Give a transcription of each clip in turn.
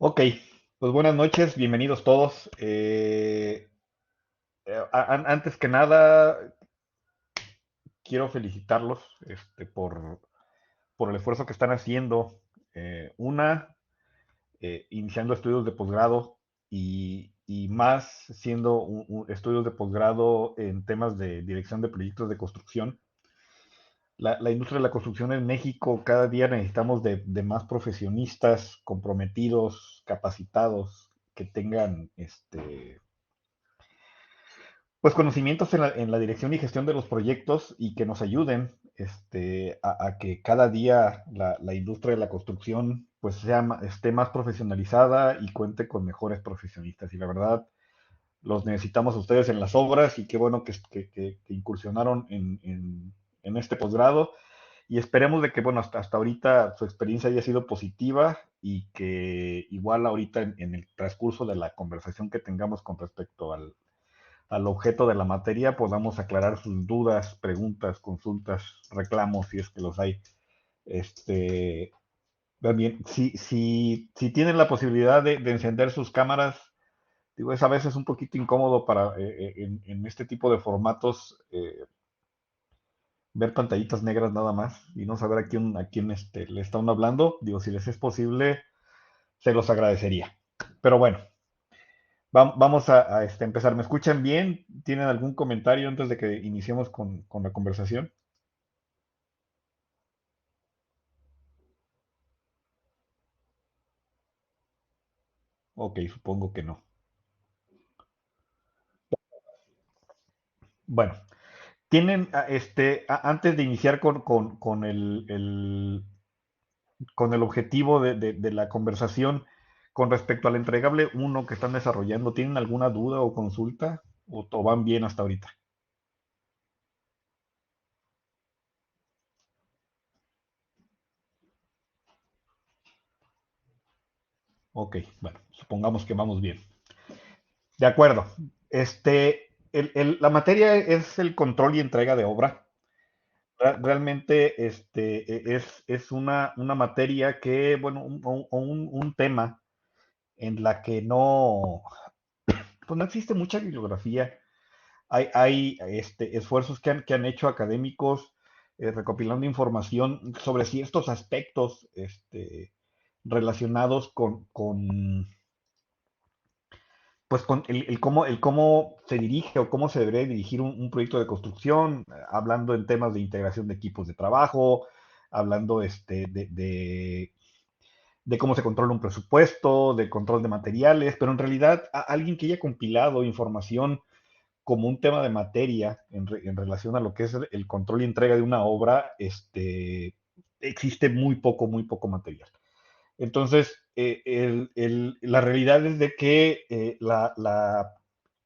Ok, pues buenas noches, bienvenidos todos. Antes que nada, quiero felicitarlos por el esfuerzo que están haciendo. Una, iniciando estudios de posgrado y más siendo estudios de posgrado en temas de dirección de proyectos de construcción. La industria de la construcción en México, cada día necesitamos de más profesionistas comprometidos, capacitados, que tengan pues conocimientos en la dirección y gestión de los proyectos y que nos ayuden a que cada día la industria de la construcción pues esté más profesionalizada y cuente con mejores profesionistas. Y la verdad, los necesitamos a ustedes en las obras y qué bueno que incursionaron en este posgrado. Y esperemos de que, bueno, hasta ahorita su experiencia haya sido positiva y que igual ahorita en el transcurso de la conversación que tengamos con respecto al objeto de la materia podamos aclarar sus dudas, preguntas, consultas, reclamos, si es que los hay. Este, Bien, si tienen la posibilidad de encender sus cámaras, digo, es a veces un poquito incómodo para en este tipo de formatos ver pantallitas negras nada más y no saber a quién le está uno hablando. Digo, si les es posible, se los agradecería. Pero bueno, vamos a empezar. ¿Me escuchan bien? ¿Tienen algún comentario antes de que iniciemos con la conversación? Ok, supongo que no. Bueno, antes de iniciar con el objetivo de la conversación con respecto al entregable uno que están desarrollando, ¿tienen alguna duda o consulta? ¿O van bien hasta ahorita? Ok, bueno, supongamos que vamos bien. De acuerdo. La materia es el control y entrega de obra. Realmente es una materia que, bueno, un tema en la que pues no existe mucha bibliografía. Hay esfuerzos que han hecho académicos recopilando información sobre ciertos aspectos relacionados pues con el cómo se dirige o cómo se debería dirigir un proyecto de construcción, hablando en temas de integración de equipos de trabajo, hablando de cómo se controla un presupuesto, de control de materiales, pero en realidad alguien que haya compilado información como un tema de materia en relación a lo que es el control y entrega de una obra, existe muy poco material. Entonces, la realidad es de que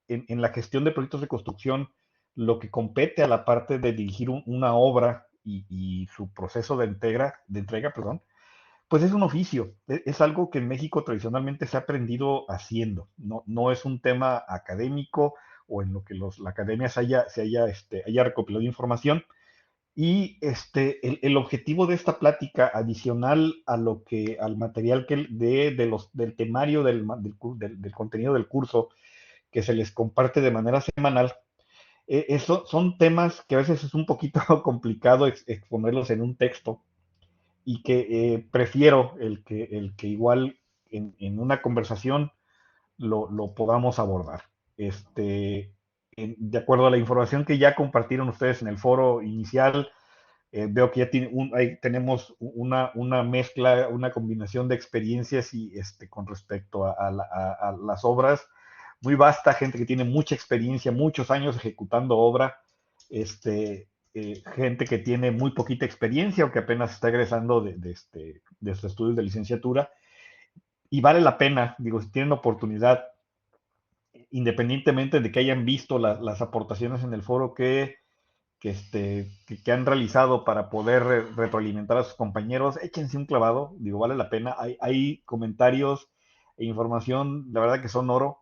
en la gestión de proyectos de construcción, lo que compete a la parte de dirigir una obra y su proceso de entrega, perdón, pues es un oficio, es algo que en México tradicionalmente se ha aprendido haciendo, no es un tema académico o en lo que la academia haya recopilado información. Y el objetivo de esta plática, adicional al material del temario del contenido del curso que se les comparte de manera semanal, eso son temas que a veces es un poquito complicado exponerlos en un texto y que prefiero el que igual en una conversación lo podamos abordar. Este, de acuerdo a la información que ya compartieron ustedes en el foro inicial, veo que ya ahí tenemos una mezcla, una combinación de experiencias y con respecto a las obras. Muy vasta, gente que tiene mucha experiencia, muchos años ejecutando obra, gente que tiene muy poquita experiencia o que apenas está egresando de sus estudios de licenciatura. Y vale la pena, digo, si tienen oportunidad, independientemente de que hayan visto las aportaciones en el foro que han realizado para poder retroalimentar a sus compañeros, échense un clavado, digo, vale la pena. Hay comentarios e información, la verdad que son oro,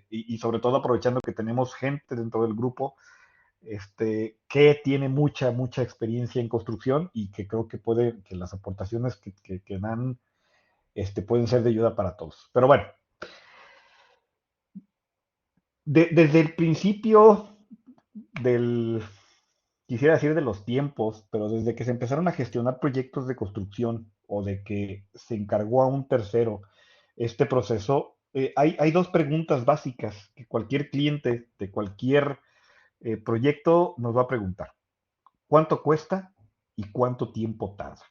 y sobre todo aprovechando que tenemos gente dentro del grupo, que tiene mucha experiencia en construcción y que creo que las aportaciones que dan pueden ser de ayuda para todos. Pero bueno, desde el principio del, quisiera decir de los tiempos, pero desde que se empezaron a gestionar proyectos de construcción o de que se encargó a un tercero este proceso, hay dos preguntas básicas que cualquier cliente de cualquier proyecto nos va a preguntar. ¿Cuánto cuesta y cuánto tiempo tarda?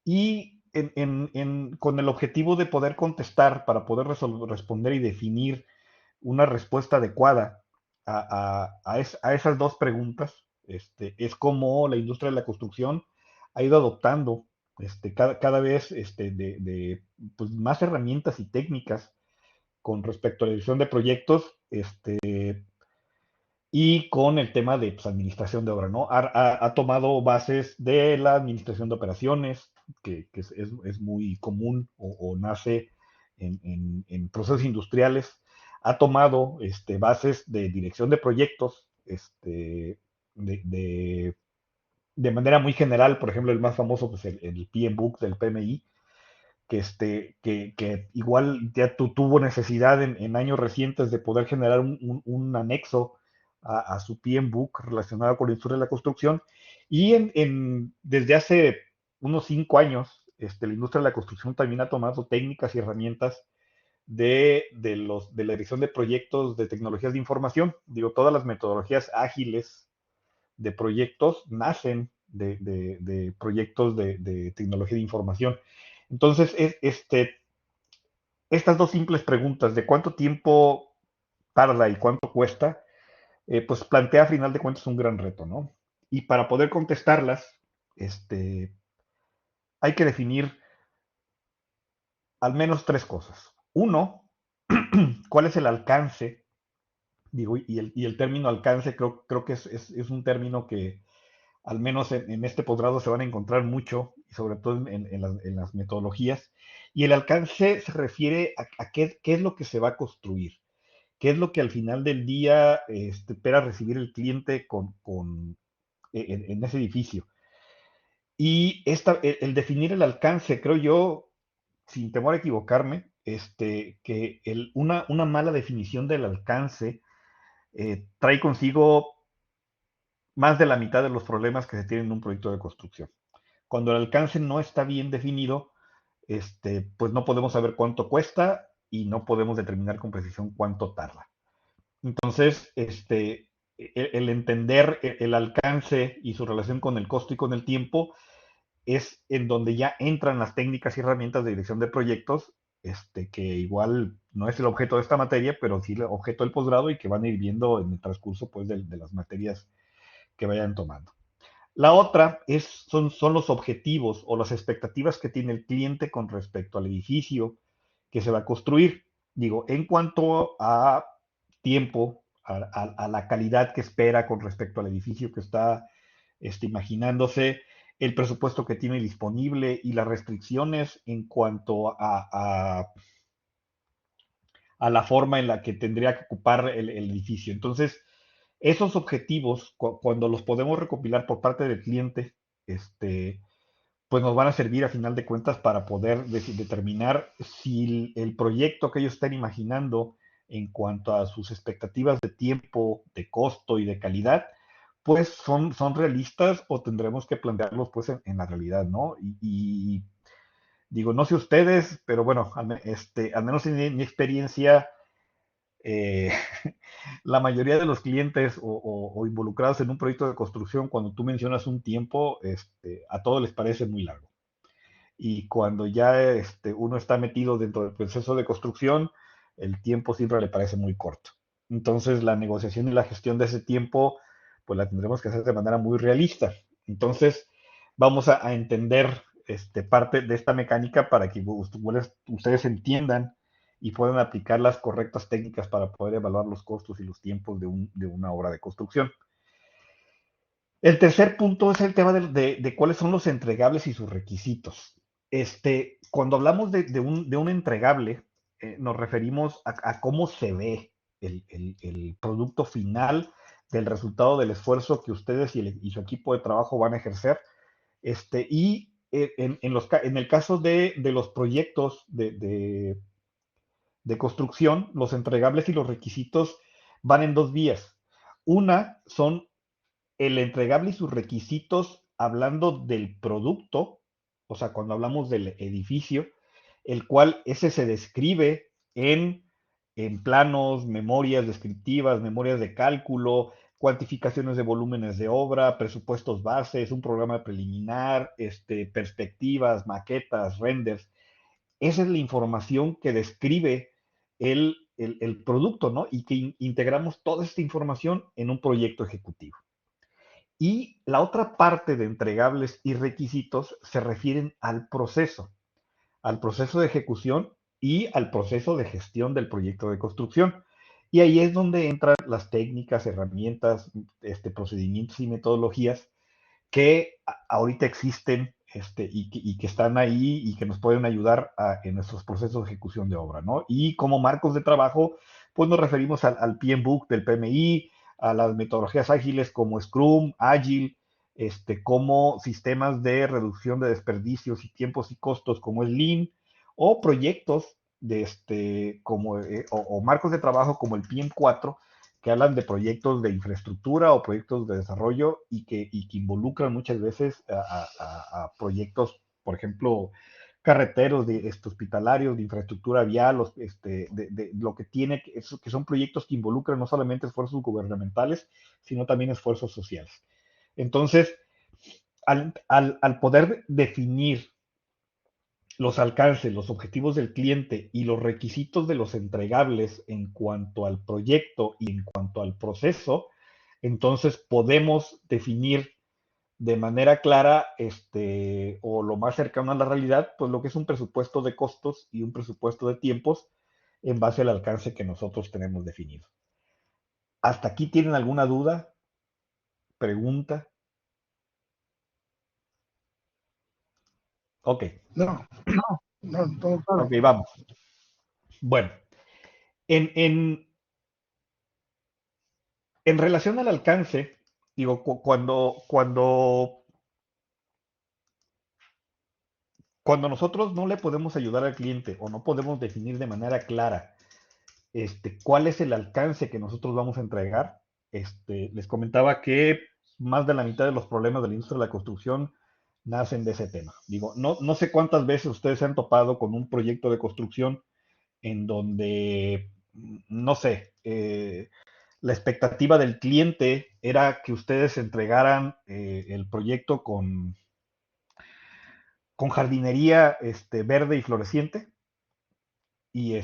Y con el objetivo de poder contestar, para poder responder y definir una respuesta adecuada a esas dos preguntas, es como la industria de la construcción ha ido adoptando cada vez pues, más herramientas y técnicas con respecto a la edición de proyectos, y con el tema de pues, administración de obra, ¿no? Ha tomado bases de la administración de operaciones, que es muy común o nace en procesos industriales. Ha tomado bases de dirección de proyectos, de, de, de manera muy general. Por ejemplo, el más famoso, pues el PMBOK del PMI, que igual ya tuvo necesidad en años recientes de poder generar un anexo a su PMBOK relacionado con la industria de la construcción. Y desde hace unos 5 años, la industria de la construcción también ha tomado técnicas y herramientas de la edición de proyectos de tecnologías de información. Digo, todas las metodologías ágiles de proyectos nacen de proyectos de tecnología de información. Entonces, estas dos simples preguntas de cuánto tiempo tarda y cuánto cuesta, pues plantea a final de cuentas un gran reto, ¿no? Y para poder contestarlas, hay que definir al menos tres cosas. Uno, ¿cuál es el alcance? Digo, y el término alcance creo que es un término que al menos en este posgrado se van a encontrar mucho, y sobre todo en las metodologías. Y el alcance se refiere a qué es lo que se va a construir, qué es lo que al final del día espera recibir el cliente en ese edificio. Y el definir el alcance, creo yo, sin temor a equivocarme, que una mala definición del alcance trae consigo más de la mitad de los problemas que se tienen en un proyecto de construcción. Cuando el alcance no está bien definido, pues no podemos saber cuánto cuesta y no podemos determinar con precisión cuánto tarda. Entonces, el entender el alcance y su relación con el costo y con el tiempo es en donde ya entran las técnicas y herramientas de dirección de proyectos, que igual no es el objeto de esta materia, pero sí el objeto del posgrado y que van a ir viendo en el transcurso pues, de las materias que vayan tomando. La otra son los objetivos o las expectativas que tiene el cliente con respecto al edificio que se va a construir. Digo, en cuanto a tiempo, a la calidad que espera con respecto al edificio que está imaginándose, el presupuesto que tiene disponible y las restricciones en cuanto a la forma en la que tendría que ocupar el edificio. Entonces, esos objetivos, cuando los podemos recopilar por parte del cliente, pues nos van a servir a final de cuentas para poder determinar si el proyecto que ellos están imaginando en cuanto a sus expectativas de tiempo, de costo y de calidad, pues son realistas o tendremos que plantearlos pues en la realidad, ¿no? Y digo, no sé ustedes, pero bueno, al menos en mi experiencia, eh, la mayoría de los clientes o involucrados en un proyecto de construcción, cuando tú mencionas un tiempo, a todos les parece muy largo. Y cuando ya uno está metido dentro del proceso de construcción, el tiempo siempre le parece muy corto. Entonces, la negociación y la gestión de ese tiempo, pues la tendremos que hacer de manera muy realista. Entonces, vamos a entender parte de esta mecánica para que ustedes entiendan y puedan aplicar las correctas técnicas para poder evaluar los costos y los tiempos de una obra de construcción. El tercer punto es el tema de cuáles son los entregables y sus requisitos. Cuando hablamos de un entregable, nos referimos a cómo se ve el producto final del resultado del esfuerzo que ustedes y su equipo de trabajo van a ejercer. Y en el caso de los proyectos de construcción, los entregables y los requisitos van en dos vías. Una son el entregable y sus requisitos hablando del producto, o sea, cuando hablamos del edificio, el cual ese se describe en planos, memorias descriptivas, memorias de cálculo, cuantificaciones de volúmenes de obra, presupuestos bases, un programa preliminar, perspectivas, maquetas, renders. Esa es la información que describe el producto, ¿no? Y que integramos toda esta información en un proyecto ejecutivo. Y la otra parte de entregables y requisitos se refieren al proceso de ejecución y al proceso de gestión del proyecto de construcción. Y ahí es donde entran las técnicas, herramientas, procedimientos y metodologías que ahorita existen y que están ahí y que nos pueden ayudar en nuestros procesos de ejecución de obra, ¿no? Y como marcos de trabajo, pues nos referimos al PMBOK del PMI, a las metodologías ágiles como Scrum, Agile, como sistemas de reducción de desperdicios y tiempos y costos como es Lean, o proyectos o marcos de trabajo como el PM4, que hablan de proyectos de infraestructura o proyectos de desarrollo y que involucran muchas veces a proyectos, por ejemplo, carreteros, hospitalarios, de infraestructura vial, de lo que tiene, que son proyectos que involucran no solamente esfuerzos gubernamentales, sino también esfuerzos sociales. Entonces, al poder definir los alcances, los objetivos del cliente y los requisitos de los entregables en cuanto al proyecto y en cuanto al proceso, entonces podemos definir de manera clara, o lo más cercano a la realidad, pues lo que es un presupuesto de costos y un presupuesto de tiempos en base al alcance que nosotros tenemos definido. ¿Hasta aquí tienen alguna duda, pregunta? Ok, No, no, todo claro. ok, vamos. Bueno, en, en relación al alcance, digo, cuando nosotros no le podemos ayudar al cliente o no podemos definir de manera clara cuál es el alcance que nosotros vamos a entregar, les comentaba que más de la mitad de los problemas de la industria de la construcción nacen de ese tema. Digo, no sé cuántas veces ustedes se han topado con un proyecto de construcción en donde, no sé, la expectativa del cliente era que ustedes entregaran el proyecto con jardinería verde y floreciente, y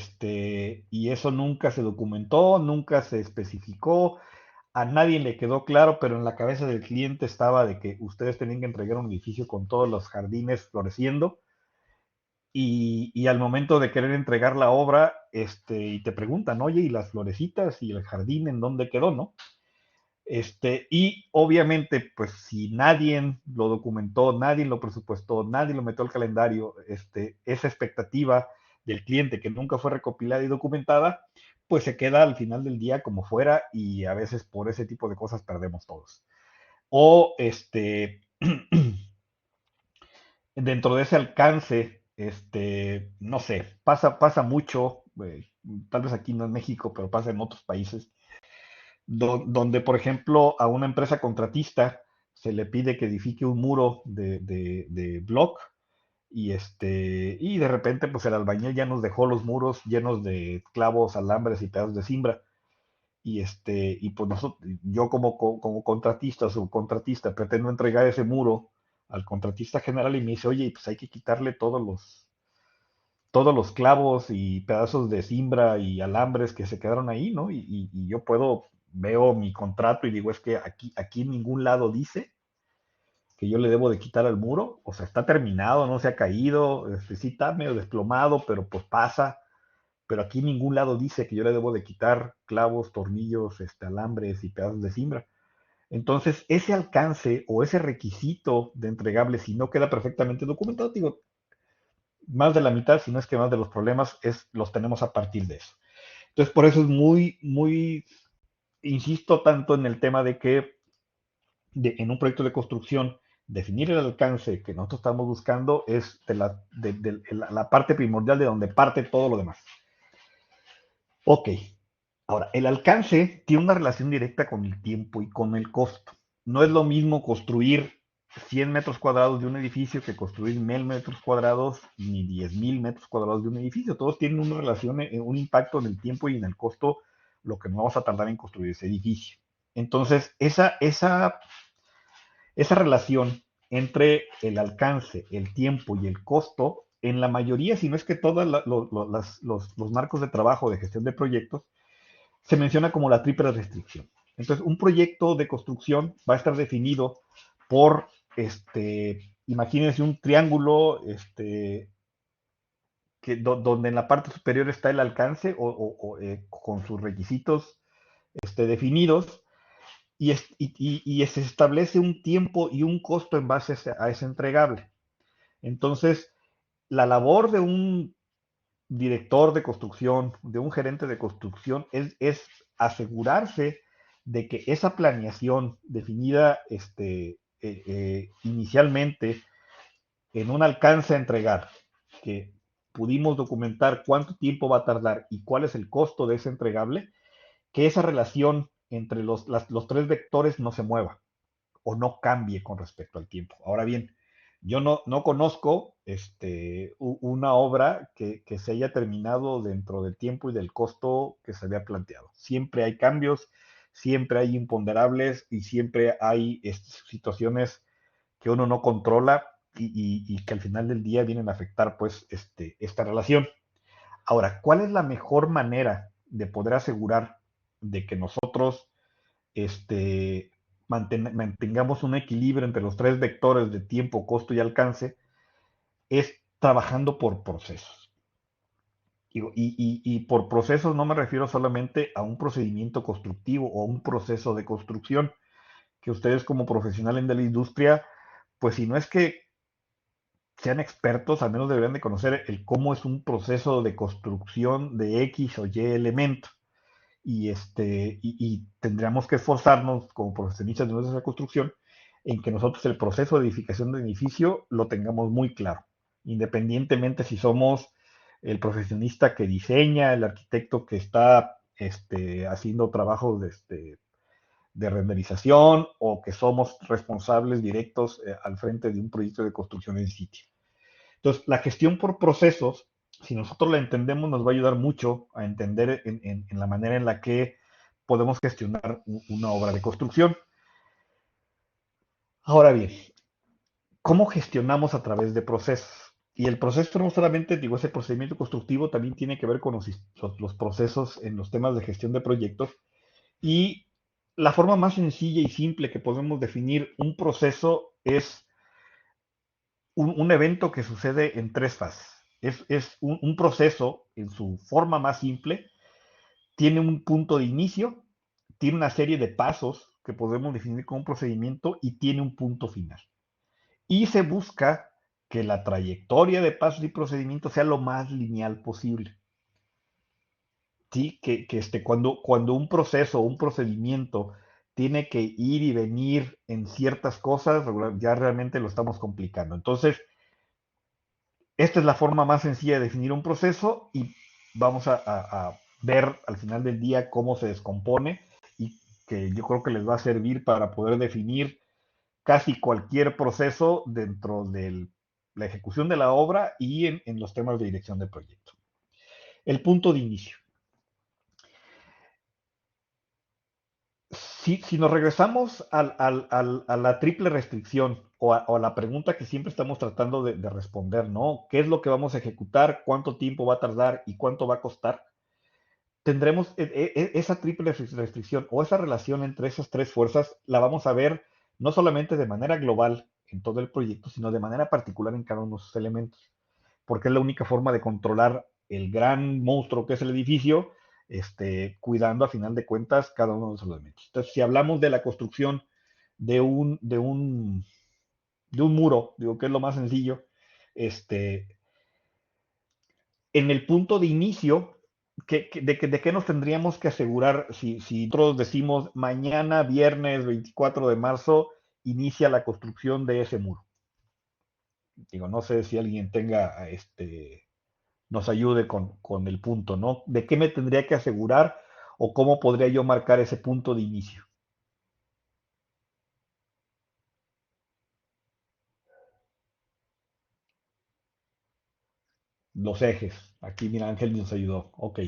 eso nunca se documentó, nunca se especificó, a nadie le quedó claro, pero en la cabeza del cliente estaba de que ustedes tenían que entregar un edificio con todos los jardines floreciendo, y al momento de querer entregar la obra, y te preguntan, oye, ¿y las florecitas y el jardín en dónde quedó, no? Y obviamente, pues si nadie lo documentó, nadie lo presupuestó, nadie lo metió al calendario, esa expectativa del cliente que nunca fue recopilada y documentada, pues se queda al final del día como fuera y a veces por ese tipo de cosas perdemos todos. O dentro de ese alcance, no sé, pasa mucho, tal vez aquí no en México, pero pasa en otros países donde, por ejemplo, a una empresa contratista se le pide que edifique un muro de block y de repente, pues el albañil ya nos dejó los muros llenos de clavos, alambres y pedazos de cimbra. Y pues yo como contratista o subcontratista pretendo entregar ese muro al contratista general y me dice, oye, pues hay que quitarle todos los clavos y pedazos de cimbra y alambres que se quedaron ahí, ¿no? Y yo veo mi contrato y digo, es que aquí en ningún lado dice que yo le debo de quitar al muro, o sea, está terminado, no se ha caído, sí está medio desplomado, pero pues pasa, pero aquí en ningún lado dice que yo le debo de quitar clavos, tornillos, alambres y pedazos de cimbra. Entonces, ese alcance o ese requisito de entregable, si no queda perfectamente documentado, digo, más de la mitad, si no es que más de los problemas, los tenemos a partir de eso. Entonces, por eso es muy, insisto tanto en el tema de que en un proyecto de construcción Definir el alcance que nosotros estamos buscando es la parte primordial de donde parte todo lo demás. Ok, ahora, el alcance tiene una relación directa con el tiempo y con el costo. No es lo mismo construir 100 metros cuadrados de un edificio que construir 1000 metros cuadrados ni 10,000 metros cuadrados de un edificio. Todos tienen una relación, un impacto en el tiempo y en el costo, lo que nos vamos a tardar en construir ese edificio. Entonces, esa relación entre el alcance, el tiempo y el costo, en la mayoría, si no es que todos los marcos de trabajo de gestión de proyectos, se menciona como la triple restricción. Entonces, un proyecto de construcción va a estar definido por, imagínense un triángulo, donde en la parte superior está el alcance con sus requisitos definidos y se establece un tiempo y un costo en base a ese entregable. Entonces, la labor de un director de construcción, de un gerente de construcción, es asegurarse de que esa planeación definida inicialmente en un alcance a entregar, que pudimos documentar cuánto tiempo va a tardar y cuál es el costo de ese entregable, que esa relación entre los tres vectores no se mueva o no cambie con respecto al tiempo. Ahora bien, yo no conozco una obra que se haya terminado dentro del tiempo y del costo que se había planteado. Siempre hay cambios, siempre hay imponderables y siempre hay situaciones que uno no controla y que al final del día vienen a afectar pues esta relación. Ahora, ¿cuál es la mejor manera de poder asegurar de que nosotros mantengamos un equilibrio entre los tres vectores de tiempo, costo y alcance? Es trabajando por procesos. Y por procesos no me refiero solamente a un procedimiento constructivo o a un proceso de construcción, que ustedes como profesionales de la industria, pues si no es que sean expertos, al menos deberían de conocer el cómo es un proceso de construcción de X o Y elemento. Y tendríamos que esforzarnos como profesionistas de nuestra construcción en que nosotros el proceso de edificación de edificio lo tengamos muy claro, independientemente si somos el profesionista que diseña, el arquitecto que está haciendo trabajos de renderización o que somos responsables directos al frente de un proyecto de construcción en sitio. Entonces, la gestión por procesos, si nosotros la entendemos, nos va a ayudar mucho a entender en la manera en la que podemos gestionar una obra de construcción. Ahora bien, ¿cómo gestionamos a través de procesos? Y el proceso no solamente, digo, ese procedimiento constructivo también tiene que ver con los procesos en los temas de gestión de proyectos. Y la forma más sencilla y simple que podemos definir un proceso es un evento que sucede en tres fases. Es un proceso en su forma más simple, tiene un punto de inicio, tiene una serie de pasos que podemos definir como un procedimiento y tiene un punto final. Y se busca que la trayectoria de pasos y procedimientos sea lo más lineal posible. ¿Sí? Cuando un proceso o un procedimiento tiene que ir y venir en ciertas cosas, ya realmente lo estamos complicando. Entonces, esta es la forma más sencilla de definir un proceso y vamos a ver al final del día cómo se descompone y que yo creo que les va a servir para poder definir casi cualquier proceso dentro de la ejecución de la obra y en los temas de dirección de proyecto. El punto de inicio. Si nos regresamos a la triple restricción o a la pregunta que siempre estamos tratando de responder, ¿no? ¿Qué es lo que vamos a ejecutar? ¿Cuánto tiempo va a tardar? ¿Y cuánto va a costar? Tendremos esa triple restricción o esa relación entre esas tres fuerzas, la vamos a ver no solamente de manera global en todo el proyecto, sino de manera particular en cada uno de sus elementos, porque es la única forma de controlar el gran monstruo que es el edificio, cuidando a final de cuentas cada uno de esos elementos. Entonces, si hablamos de la construcción de un muro, digo que es lo más sencillo, en el punto de inicio, ¿de qué nos tendríamos que asegurar si nosotros decimos mañana, viernes 24 de marzo, inicia la construcción de ese muro? Digo, no sé si alguien nos ayude con el punto, ¿no? ¿De qué me tendría que asegurar o cómo podría yo marcar ese punto de inicio? Los ejes. Aquí, mira, Ángel nos ayudó. Ok.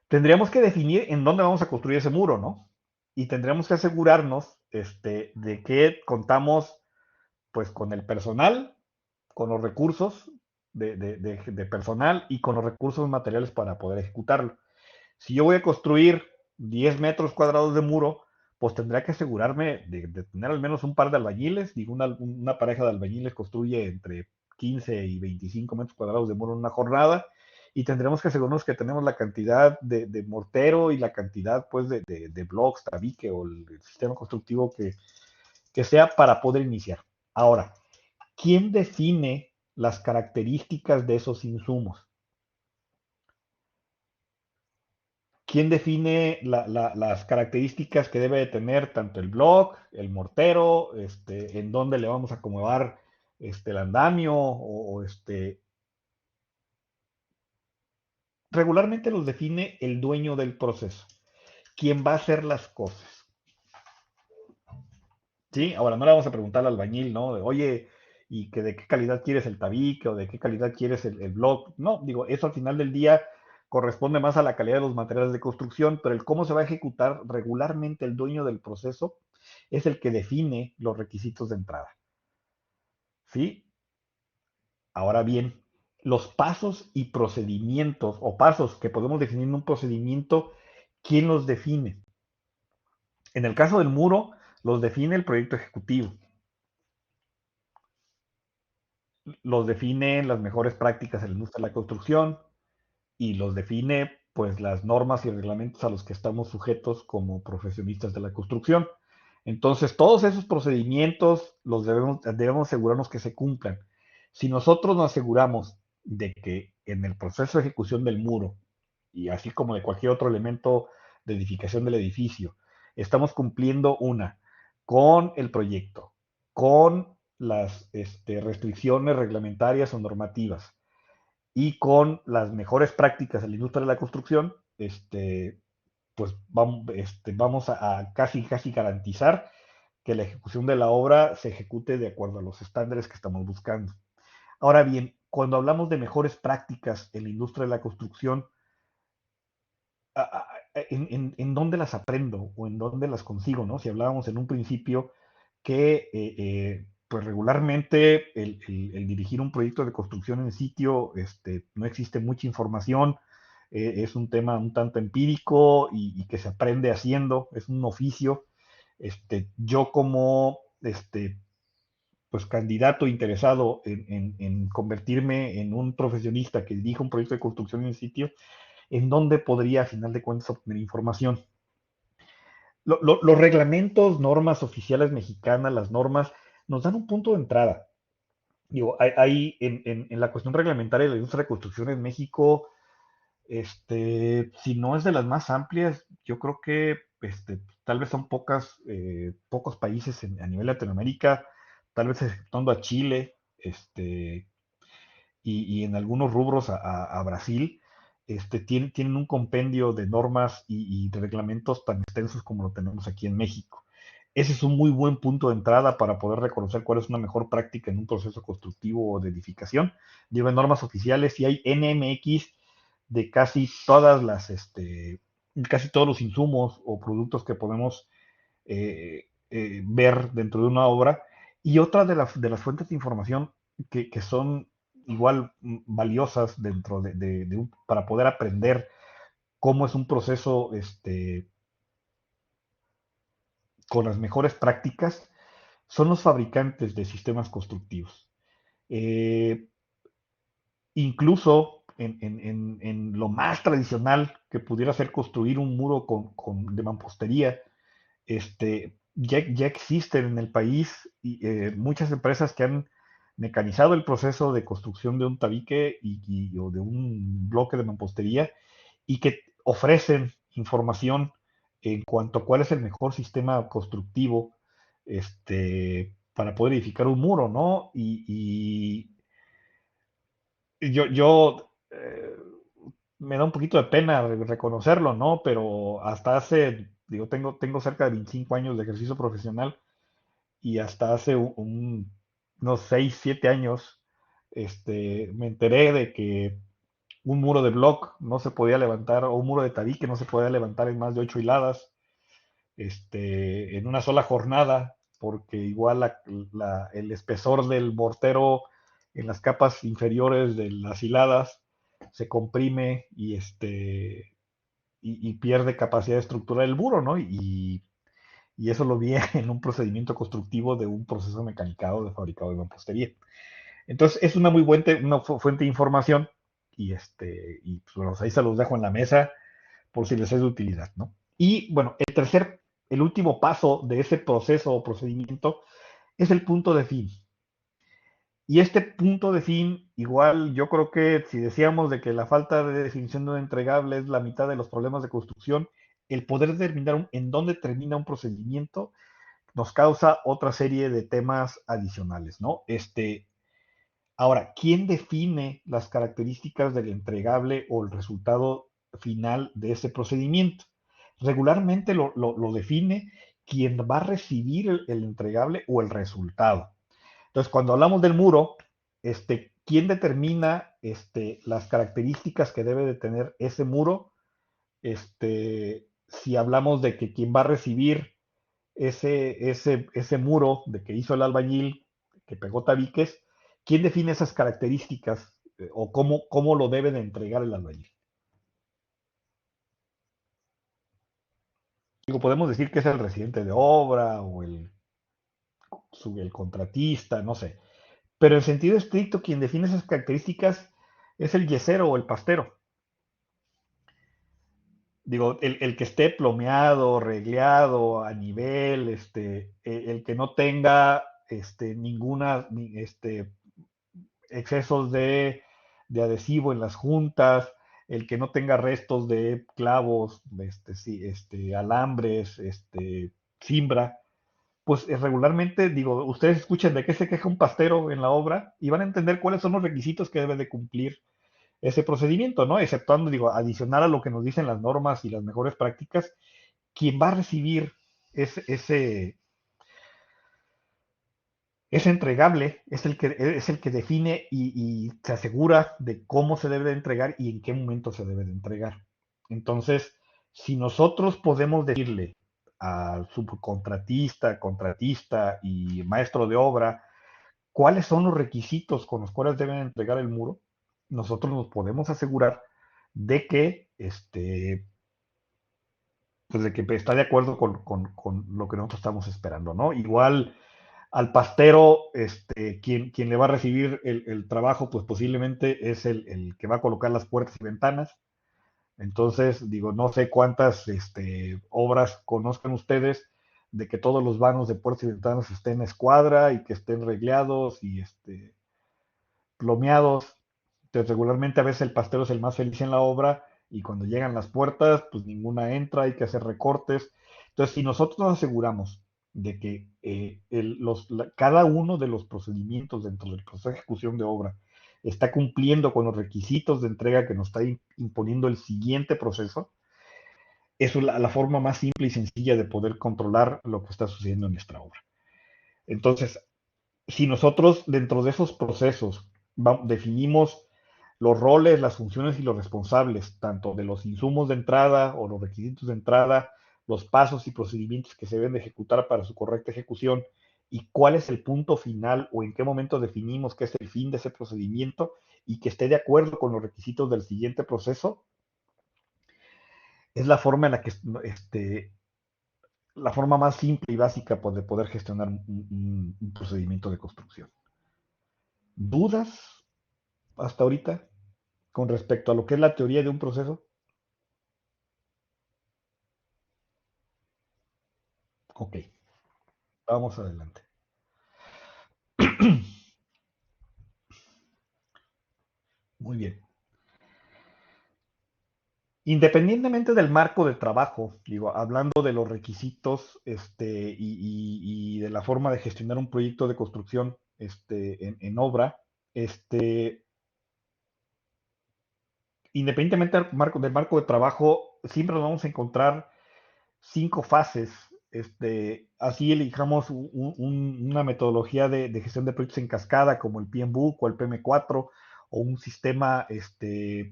Tendríamos que definir en dónde vamos a construir ese muro, ¿no? Y tendríamos que asegurarnos de que contamos pues con el personal, con los recursos de personal y con los recursos materiales para poder ejecutarlo. Si yo voy a construir 10 metros cuadrados de muro, pues tendría que asegurarme de tener al menos un par de albañiles. Digo, una pareja de albañiles construye entre 15 y 25 metros cuadrados de muro en una jornada y tendremos que asegurarnos que tenemos la cantidad de mortero y la cantidad pues de blocks, tabique o el sistema constructivo que sea para poder iniciar. Ahora, ¿quién define las características de esos insumos? ¿Quién define las características que debe de tener tanto el block, el mortero, en dónde le vamos a acomodar el andamio regularmente los define el dueño del proceso, quien va a hacer las cosas. ¿Sí? Ahora no le vamos a preguntar al albañil, ¿no? De, oye, ¿y que de qué calidad quieres el tabique o de qué calidad quieres el block? No, digo, eso al final del día corresponde más a la calidad de los materiales de construcción, pero el cómo se va a ejecutar regularmente el dueño del proceso es el que define los requisitos de entrada. ¿Sí? Ahora bien, los pasos y procedimientos o pasos que podemos definir en un procedimiento, ¿quién los define? En el caso del muro, los define el proyecto ejecutivo. Los define las mejores prácticas en la industria de la construcción y los define pues las normas y reglamentos a los que estamos sujetos como profesionistas de la construcción. Entonces, todos esos procedimientos los debemos asegurarnos que se cumplan. Si nosotros nos aseguramos de que en el proceso de ejecución del muro, y así como de cualquier otro elemento de edificación del edificio, estamos cumpliendo con el proyecto, con las restricciones reglamentarias o normativas y con las mejores prácticas en la industria de la construcción, pues vamos a casi garantizar que la ejecución de la obra se ejecute de acuerdo a los estándares que estamos buscando. Ahora bien, cuando hablamos de mejores prácticas en la industria de la construcción, ¿en dónde las aprendo o en dónde las consigo? ¿No? Si hablábamos en un principio que pues regularmente el dirigir un proyecto de construcción en sitio, no existe mucha información, es un tema un tanto empírico y que se aprende haciendo, es un oficio. Yo como pues candidato interesado en convertirme en un profesionista que dirija un proyecto de construcción en sitio, ¿en dónde podría a final de cuentas obtener información? Los reglamentos, normas oficiales mexicanas, las normas, nos dan un punto de entrada. Digo, hay en la cuestión reglamentaria de la industria de construcción en México, si no es de las más amplias, yo creo que tal vez son pocos países a nivel Latinoamérica, tal vez exceptuando a Chile, y en algunos rubros a Brasil, tienen un compendio de normas y de reglamentos tan extensos como lo tenemos aquí en México. Ese es un muy buen punto de entrada para poder reconocer cuál es una mejor práctica en un proceso constructivo o de edificación. Llevan normas oficiales y hay NMX de casi todos los insumos o productos que podemos ver dentro de una obra. Y otra de las fuentes de información que son igual valiosas dentro para poder aprender cómo es un proceso con las mejores prácticas, son los fabricantes de sistemas constructivos. Eh, Incluso en lo más tradicional que pudiera ser construir un muro de mampostería, ya existen en el país muchas empresas que han mecanizado el proceso de construcción de un tabique o de un bloque de mampostería y que ofrecen información en cuanto a cuál es el mejor sistema constructivo para poder edificar un muro, ¿no? Y yo me da un poquito de pena reconocerlo, ¿no? Pero hasta hace, digo, tengo cerca de 25 años de ejercicio profesional y hasta hace unos 6 7 años, me enteré de que un muro de block no se podía levantar, o un muro de tabique no se podía levantar en más de 8 hiladas, en una sola jornada, porque igual el espesor del mortero en las capas inferiores de las hiladas se comprime y pierde capacidad de estructura del muro, ¿no? Y eso lo vi en un procedimiento constructivo de un proceso mecanicado de fabricado de mampostería. Entonces, es una muy buena fuente de información y pues, bueno, ahí se los dejo en la mesa por si les es de utilidad, ¿no? Y bueno, el último paso de ese proceso o procedimiento es el punto de fin. Y este punto de fin, igual yo creo que si decíamos de que la falta de definición de un entregable es la mitad de los problemas de construcción, el poder determinar en dónde termina un procedimiento nos causa otra serie de temas adicionales, ¿no? Ahora, ¿quién define las características del entregable o el resultado final de ese procedimiento? Regularmente lo define quien va a recibir el entregable o el resultado. Entonces, cuando hablamos del muro, ¿quién determina las características que debe de tener ese muro? Si hablamos de que quien va a recibir ese muro de que hizo el albañil, que pegó tabiques, ¿quién define esas características o cómo lo debe de entregar el albañil? Digo, podemos decir que es el residente de obra o el contratista, no sé. Pero en sentido estricto, quien define esas características es el yesero o el pastero. Digo, el que esté plomeado, regleado, a nivel, el que no tenga ninguna, excesos de adhesivo en las juntas, el que no tenga restos de clavos, sí, alambres, cimbra, pues regularmente, digo, ustedes escuchan de qué se queja un pastero en la obra y van a entender cuáles son los requisitos que debe de cumplir ese procedimiento, ¿no? Exceptuando, digo, adicional a lo que nos dicen las normas y las mejores prácticas, quien va a recibir ese, ese entregable es el que define y se asegura de cómo se debe de entregar y en qué momento se debe de entregar. Entonces, si nosotros podemos decirle al subcontratista, contratista y maestro de obra cuáles son los requisitos con los cuales deben entregar el muro, nosotros nos podemos asegurar de que, pues de que está de acuerdo con lo que nosotros estamos esperando, ¿no? Igual al pastero, quien le va a recibir el trabajo, pues posiblemente es el que va a colocar las puertas y ventanas. Entonces, digo, no sé cuántas obras conozcan ustedes de que todos los vanos de puertas y ventanas estén a escuadra y que estén regleados y plomeados. Entonces, regularmente a veces el pastero es el más feliz en la obra y cuando llegan las puertas, pues ninguna entra, hay que hacer recortes. Entonces, si nosotros nos aseguramos de que cada uno de los procedimientos dentro del proceso de ejecución de obra está cumpliendo con los requisitos de entrega que nos está imponiendo el siguiente proceso, eso es la forma más simple y sencilla de poder controlar lo que está sucediendo en nuestra obra. Entonces, si nosotros dentro de esos procesos definimos los roles, las funciones y los responsables, tanto de los insumos de entrada o los requisitos de entrada, los pasos y procedimientos que se deben de ejecutar para su correcta ejecución y cuál es el punto final o en qué momento definimos que es el fin de ese procedimiento y que esté de acuerdo con los requisitos del siguiente proceso, es la forma en la que la forma más simple y básica de poder gestionar un procedimiento de construcción. ¿Dudas hasta ahorita con respecto a lo que es la teoría de un proceso? Ok, vamos adelante. Muy bien. Independientemente del marco de trabajo, digo, hablando de los requisitos y de la forma de gestionar un proyecto de construcción en obra, este, independientemente del marco de trabajo, siempre nos vamos a encontrar 5 fases. Así elijamos una metodología de gestión de proyectos en cascada, como el PMBOK o el PM4, o un sistema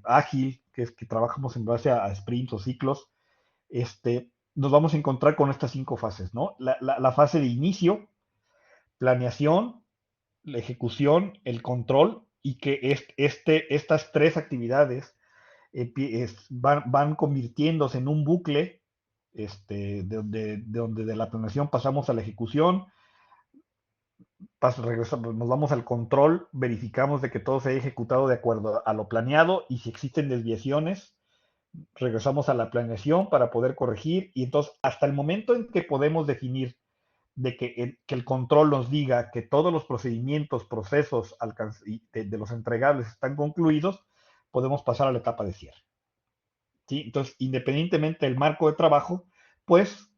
ágil, que es que trabajamos en base a sprints o ciclos. Nos vamos a encontrar con estas 5 fases, ¿no? La fase de inicio, planeación, la ejecución, el control, y que estas 3 actividades van convirtiéndose en un bucle, de donde de la planeación pasamos a la ejecución, regresamos, nos vamos al control, verificamos de que todo se haya ejecutado de acuerdo a lo planeado, y si existen desviaciones, regresamos a la planeación para poder corregir, y entonces hasta el momento en que podemos definir de que el control nos diga que todos los procedimientos, procesos de los entregables están concluidos, podemos pasar a la etapa de cierre. ¿Sí? Entonces, independientemente del marco de trabajo, pues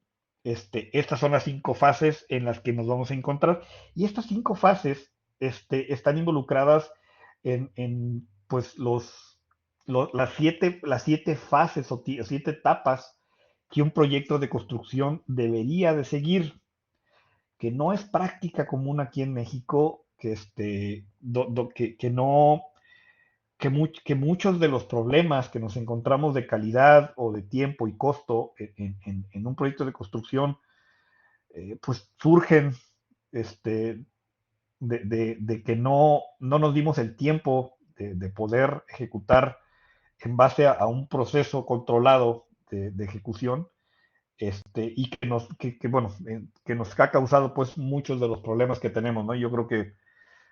estas son las 5 fases en las que nos vamos a encontrar. Y estas 5 fases están involucradas pues las siete fases o 7 etapas que un proyecto de construcción debería de seguir, que no es práctica común aquí en México, que no, que muchos de los problemas que nos encontramos de calidad o de tiempo y costo en un proyecto de construcción, pues surgen este, de que no nos dimos el tiempo de poder ejecutar en base a un proceso controlado de ejecución, y bueno, que nos ha causado pues muchos de los problemas que tenemos, ¿no? Yo creo que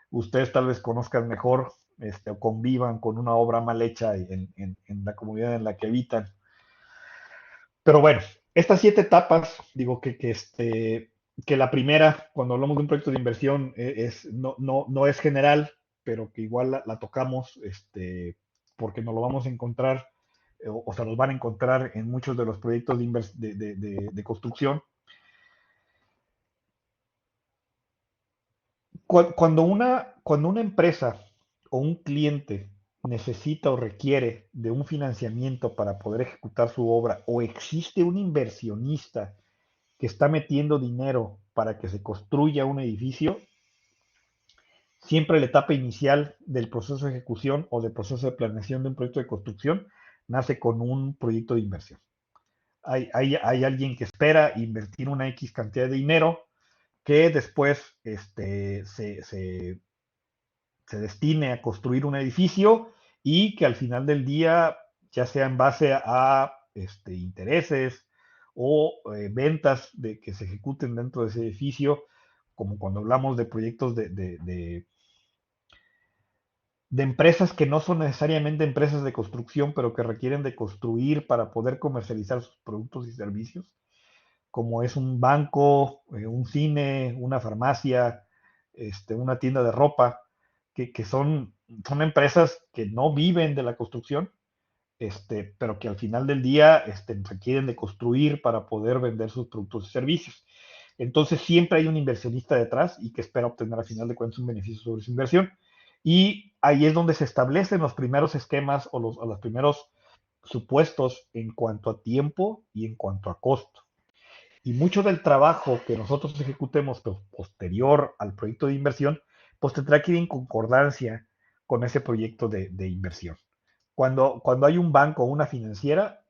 ustedes tal vez conozcan mejor, o convivan con una obra mal hecha en la comunidad en la que habitan. Pero bueno, estas 7 etapas, digo que la primera, cuando hablamos de un proyecto de inversión, no es general, pero que igual la tocamos, porque nos lo vamos a encontrar, o se los van a encontrar en muchos de los proyectos de construcción. Cuando una empresa o un cliente necesita o requiere de un financiamiento para poder ejecutar su obra, o existe un inversionista que está metiendo dinero para que se construya un edificio, siempre la etapa inicial del proceso de ejecución o del proceso de planeación de un proyecto de construcción nace con un proyecto de inversión. Hay alguien que espera invertir una X cantidad de dinero, que después se destine a construir un edificio, y que al final del día, ya sea en base a intereses o ventas que se ejecuten dentro de ese edificio, como cuando hablamos de proyectos de empresas que no son necesariamente empresas de construcción, pero que requieren de construir para poder comercializar sus productos y servicios, como es un banco, un cine, una farmacia, una tienda de ropa, que son empresas que no viven de la construcción, pero que al final del día requieren de construir para poder vender sus productos y servicios. Entonces siempre hay un inversionista detrás y que espera obtener al final de cuentas un beneficio sobre su inversión. Y ahí es donde se establecen los primeros esquemas o los primeros supuestos en cuanto a tiempo y en cuanto a costo. Y mucho del trabajo que nosotros ejecutemos posterior al proyecto de inversión, pues tendrá que ir en concordancia con ese proyecto de inversión. Cuando hay un banco o una financiera,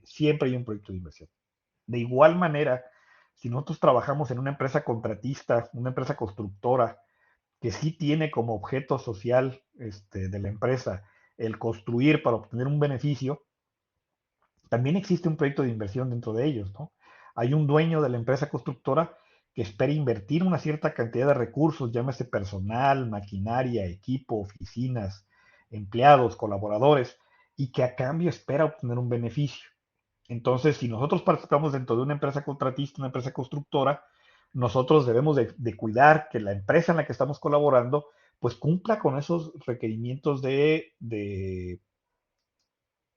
siempre hay un proyecto de inversión. De igual manera, si nosotros trabajamos en una empresa contratista, una empresa constructora, que sí tiene como objeto social de la empresa el construir para obtener un beneficio, también existe un proyecto de inversión dentro de ellos, ¿no? Hay un dueño de la empresa constructora que espera invertir una cierta cantidad de recursos, llámese personal, maquinaria, equipo, oficinas, empleados, colaboradores, y que a cambio espera obtener un beneficio. Entonces, si nosotros participamos dentro de una empresa contratista, una empresa constructora, nosotros debemos de cuidar que la empresa en la que estamos colaborando pues cumpla con esos requerimientos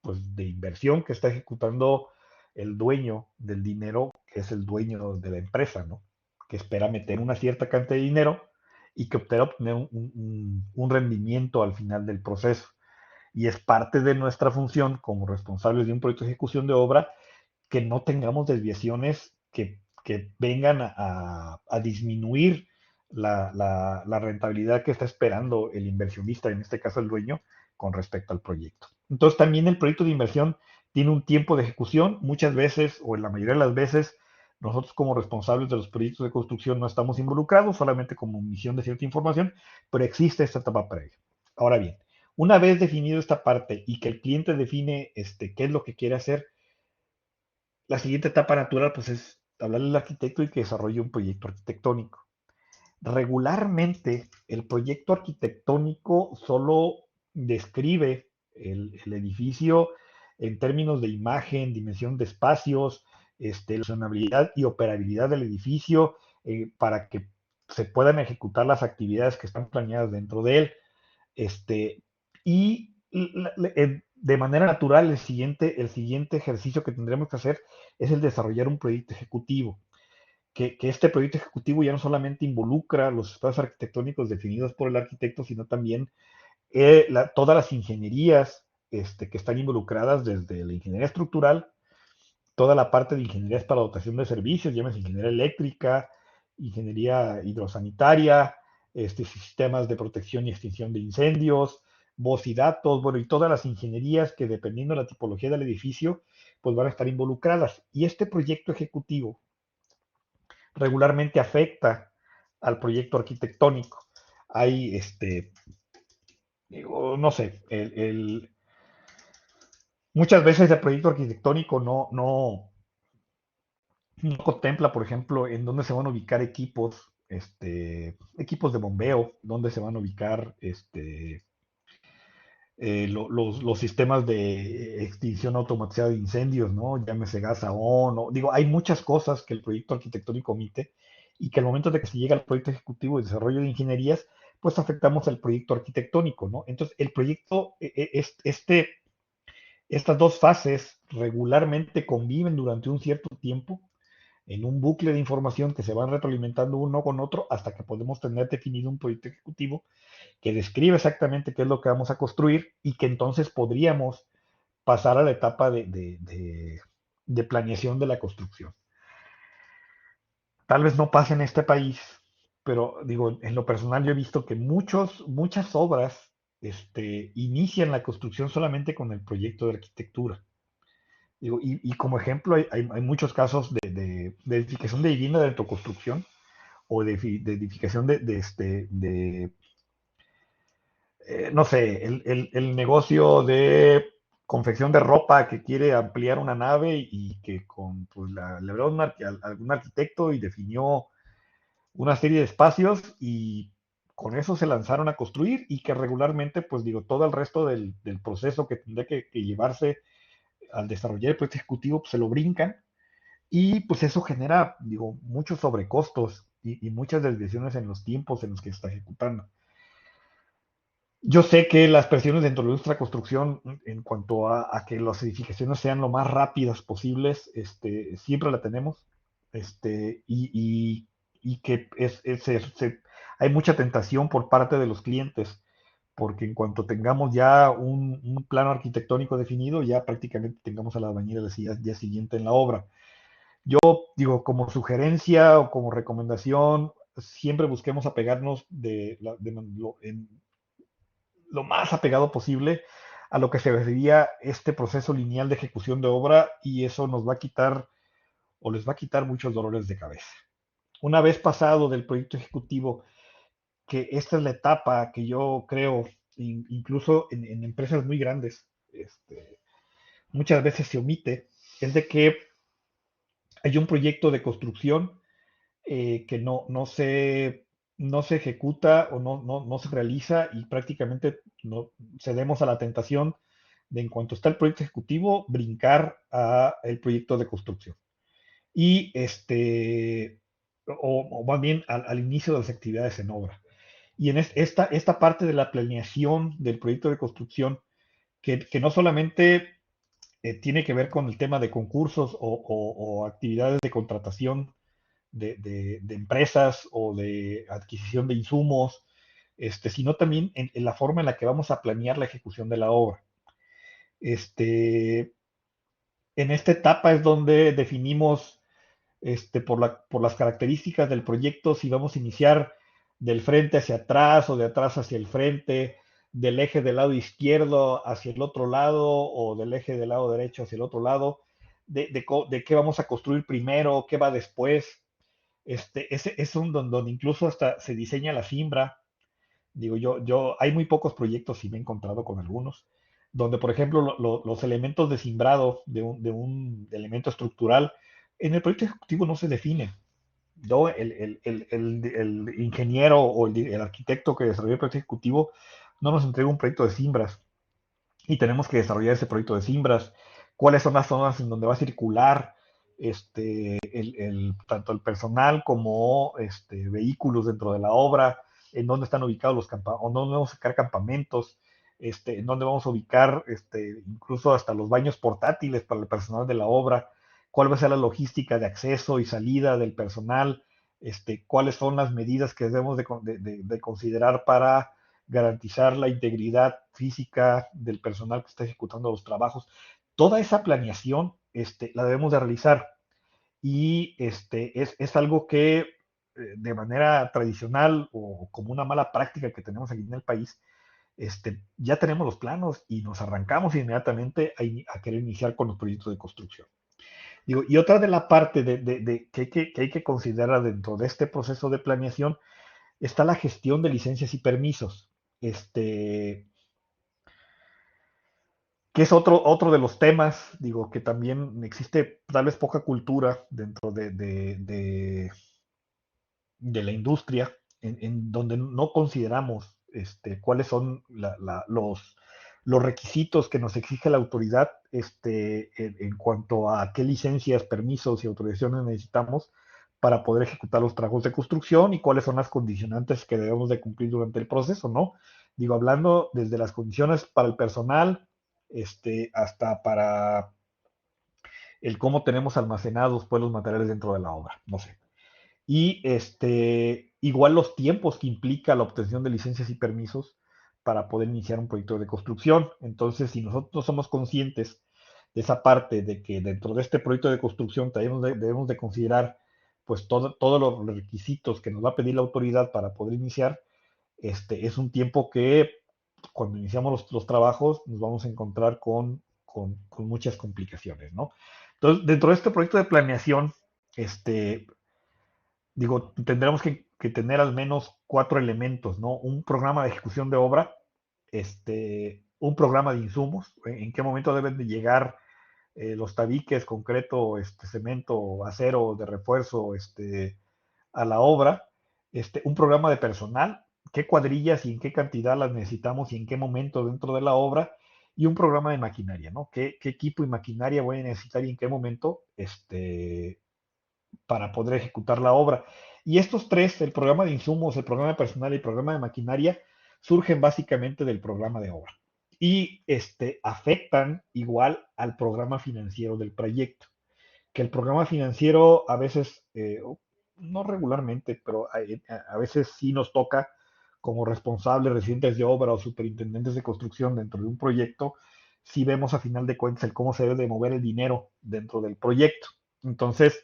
pues, de inversión que está ejecutando el dueño del dinero, que es el dueño de la empresa, ¿no? Que espera meter una cierta cantidad de dinero y que espera obtener un rendimiento al final del proceso. Y es parte de nuestra función como responsables de un proyecto de ejecución de obra que no tengamos desviaciones que vengan a disminuir la rentabilidad que está esperando el inversionista, en este caso el dueño, con respecto al proyecto. Entonces también el proyecto de inversión tiene un tiempo de ejecución. Muchas veces, o en la mayoría de las veces, nosotros como responsables de los proyectos de construcción no estamos involucrados, solamente como misión de cierta información, pero existe esta etapa previa. Ahora bien, una vez definido esta parte y que el cliente define qué es lo que quiere hacer, la siguiente etapa natural pues es hablarle al arquitecto y que desarrolle un proyecto arquitectónico. Regularmente el proyecto arquitectónico solo describe el edificio en términos de imagen, dimensión de espacios, funcionabilidad y operabilidad del edificio para que se puedan ejecutar las actividades que están planeadas dentro de él. Este, y de manera natural, el siguiente ejercicio que tendremos que hacer es el desarrollar un proyecto ejecutivo. Que este proyecto ejecutivo ya no solamente involucra los espacios arquitectónicos definidos por el arquitecto, sino también todas las ingenierías que están involucradas desde la ingeniería estructural, toda la parte de ingenierías para dotación de servicios, llámese ingeniería eléctrica, ingeniería hidrosanitaria, sistemas de protección y extinción de incendios, voz y datos, bueno, y todas las ingenierías que dependiendo de la tipología del edificio, pues van a estar involucradas. Y este proyecto ejecutivo regularmente afecta al proyecto arquitectónico. Hay, digo, no sé, muchas veces el proyecto arquitectónico no contempla, por ejemplo, en dónde se van a ubicar equipos de bombeo, dónde se van a ubicar los sistemas de extinción automatizada de incendios, ¿no? Llámese gas AON, ¿no? Digo, hay muchas cosas que el proyecto arquitectónico omite y que al momento de que se llega al proyecto ejecutivo de desarrollo de ingenierías, pues afectamos al proyecto arquitectónico, ¿no? Entonces, el proyecto, estas dos fases regularmente conviven durante un cierto tiempo en un bucle de información que se van retroalimentando uno con otro hasta que podemos tener definido un proyecto ejecutivo que describe exactamente qué es lo que vamos a construir y que entonces podríamos pasar a la etapa de planeación de la construcción. Tal vez no pase en este país, pero digo, en lo personal yo he visto que muchas obras inician la construcción solamente con el proyecto de arquitectura. Digo, y como ejemplo, hay muchos casos de edificación de vivienda de autoconstrucción o de edificación no sé, el negocio de confección de ropa que quiere ampliar una nave y que pues, le habló algún arquitecto y definió una serie de espacios y con eso se lanzaron a construir y que regularmente, pues digo, todo el resto del proceso que tendría que llevarse al desarrollar el proyecto ejecutivo, pues se lo brincan y pues eso genera, digo, muchos sobrecostos y muchas desviaciones en los tiempos en los que se está ejecutando. Yo sé que las presiones dentro de nuestra construcción en cuanto a que las edificaciones sean lo más rápidas posibles, siempre la tenemos, y que hay mucha tentación por parte de los clientes, porque en cuanto tengamos ya un plano arquitectónico definido, ya prácticamente tengamos a la albañil el día siguiente en la obra. Yo digo, como sugerencia o como recomendación, siempre busquemos apegarnos en lo más apegado posible a lo que se vería este proceso lineal de ejecución de obra y eso nos va a quitar o les va a quitar muchos dolores de cabeza. Una vez pasado del proyecto ejecutivo, que esta es la etapa que yo creo, incluso en empresas muy grandes, muchas veces se omite, es de que hay un proyecto de construcción que no se ejecuta o no se realiza y prácticamente no cedemos a la tentación de en cuanto está el proyecto ejecutivo, brincar a el proyecto de construcción. Y o más bien al inicio de las actividades en obra. Y en esta parte de la planeación del proyecto de construcción, que no solamente tiene que ver con el tema de concursos o actividades de contratación de empresas o de adquisición de insumos, sino también en la forma en la que vamos a planear la ejecución de la obra. Este, en esta etapa es donde definimos por las características del proyecto si vamos a iniciar del frente hacia atrás o de atrás hacia el frente, del eje del lado izquierdo hacia el otro lado o del eje del lado derecho hacia el otro lado, de qué vamos a construir primero, qué va después. Ese es un donde incluso hasta se diseña la cimbra. Digo, hay muy pocos proyectos y me he encontrado con algunos, donde, por ejemplo, los elementos de cimbrado de un elemento estructural, en el proyecto ejecutivo no se define. Yo, el ingeniero o el arquitecto que desarrolló el proyecto ejecutivo no nos entrega un proyecto de cimbras y tenemos que desarrollar ese proyecto de cimbras. ¿Cuáles son las zonas en donde va a circular tanto el personal como vehículos dentro de la obra? ¿En dónde están ubicados los campamentos? ¿O dónde vamos a sacar campamentos? ¿En dónde vamos a ubicar incluso hasta los baños portátiles para el personal de la obra? ¿Cuál va a ser la logística de acceso y salida del personal? ¿Cuáles son las medidas que debemos de considerar para garantizar la integridad física del personal que está ejecutando los trabajos? Toda esa planeación la debemos de realizar y es algo que de manera tradicional o como una mala práctica que tenemos aquí en el país, ya tenemos los planos y nos arrancamos inmediatamente a querer iniciar con los proyectos de construcción. Digo, y otra de la parte que hay que considerar dentro de este proceso de planeación está la gestión de licencias y permisos. Que es otro de los temas, digo, que también existe tal vez poca cultura dentro de la industria, en donde no consideramos cuáles son los requisitos que nos exige la autoridad en cuanto a qué licencias, permisos y autorizaciones necesitamos para poder ejecutar los trabajos de construcción y cuáles son las condicionantes que debemos de cumplir durante el proceso, ¿no? Digo, hablando desde las condiciones para el personal, hasta para el cómo tenemos almacenados pues los materiales dentro de la obra, no sé. Y igual los tiempos que implica la obtención de licencias y permisos para poder iniciar un proyecto de construcción. Entonces, si nosotros no somos conscientes de esa parte de que dentro de este proyecto de construcción debemos de considerar pues todos los requisitos que nos va a pedir la autoridad para poder iniciar, es un tiempo que cuando iniciamos los trabajos nos vamos a encontrar con muchas complicaciones, ¿no? Entonces, dentro de este proyecto de planeación, este, digo, tendremos que tener al menos 4 elementos, ¿no? Un programa de ejecución de obra, un programa de insumos, en qué momento deben de llegar los tabiques, concreto, cemento, acero de refuerzo, a la obra, un programa de personal, qué cuadrillas y en qué cantidad las necesitamos y en qué momento dentro de la obra, y un programa de maquinaria, ¿no? ¿Qué equipo y maquinaria voy a necesitar y en qué momento, para poder ejecutar la obra? Y estos tres, el programa de insumos, el programa de personal y el programa de maquinaria, surgen básicamente del programa de obra y afectan igual al programa financiero del proyecto, que el programa financiero a veces, no regularmente, pero a veces sí nos toca como responsables, residentes de obra o superintendentes de construcción dentro de un proyecto, si vemos a final de cuentas el cómo se debe de mover el dinero dentro del proyecto. Entonces,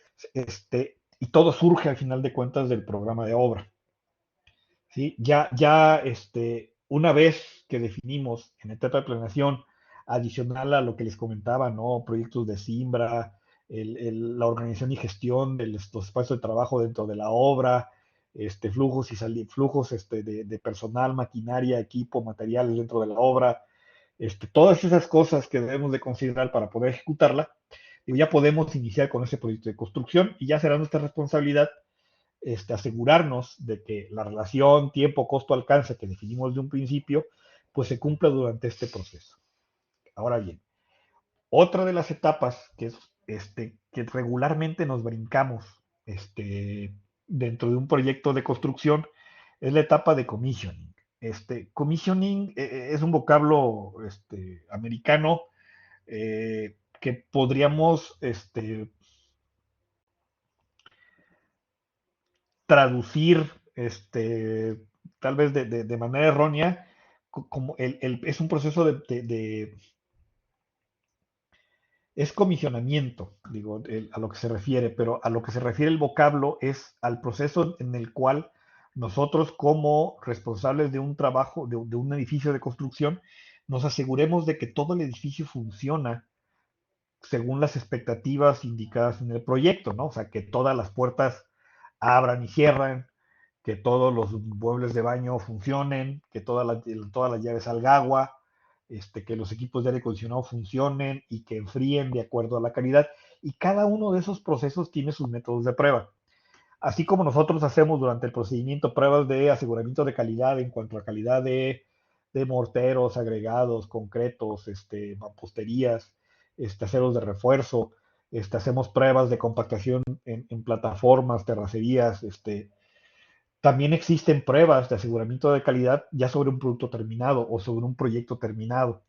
y todo surge al final de cuentas del programa de obra. ¿Sí? Una vez que definimos en etapa de planeación, adicional a lo que les comentaba, ¿no? Proyectos de Simbra, la organización y gestión de los espacios de trabajo dentro de la obra, flujos y flujos de personal, maquinaria, equipo, materiales dentro de la obra, todas esas cosas que debemos de considerar para poder ejecutarla, y ya podemos iniciar con ese proyecto de construcción y ya será nuestra responsabilidad asegurarnos de que la relación tiempo, costo, alcance que definimos de un principio, pues se cumpla durante este proceso. Ahora bien, otra de las etapas que es que regularmente nos brincamos dentro de un proyecto de construcción es la etapa de commissioning. Commissioning es un vocablo americano que podríamos traducir tal vez de manera errónea, como es un proceso es comisionamiento, digo, a lo que se refiere, pero a lo que se refiere el vocablo es al proceso en el cual nosotros como responsables de un trabajo, de un edificio de construcción, nos aseguremos de que todo el edificio funciona según las expectativas indicadas en el proyecto, ¿no? O sea, que todas las puertas abran y cierran, que todos los muebles de baño funcionen, que todas las llaves salga agua, que los equipos de aire acondicionado funcionen y que enfríen de acuerdo a la calidad. Y cada uno de esos procesos tiene sus métodos de prueba. Así como nosotros hacemos durante el procedimiento pruebas de aseguramiento de calidad en cuanto a calidad de morteros, agregados, concretos, mamposterías, aceros de refuerzo, hacemos pruebas de compactación en plataformas, terracerías, también existen pruebas de aseguramiento de calidad ya sobre un producto terminado o sobre un proyecto terminado,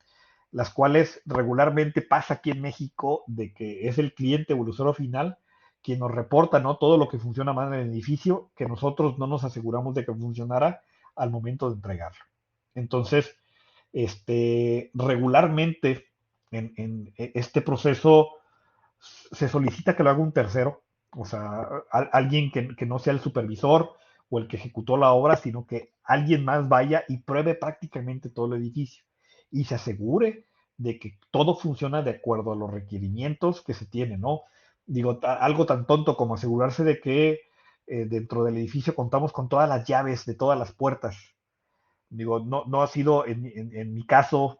las cuales regularmente pasa aquí en México de que es el cliente o el usuario final quien nos reporta, ¿no? Todo lo que funciona mal en el edificio, que nosotros no nos aseguramos de que funcionara al momento de entregarlo. Entonces, regularmente en este proceso se solicita que lo haga un tercero, o sea, alguien que no sea el supervisor o el que ejecutó la obra, sino que alguien más vaya y pruebe prácticamente todo el edificio y se asegure de que todo funciona de acuerdo a los requerimientos que se tienen, ¿no? Digo, algo tan tonto como asegurarse de que dentro del edificio contamos con todas las llaves de todas las puertas. Digo, no ha sido en mi caso,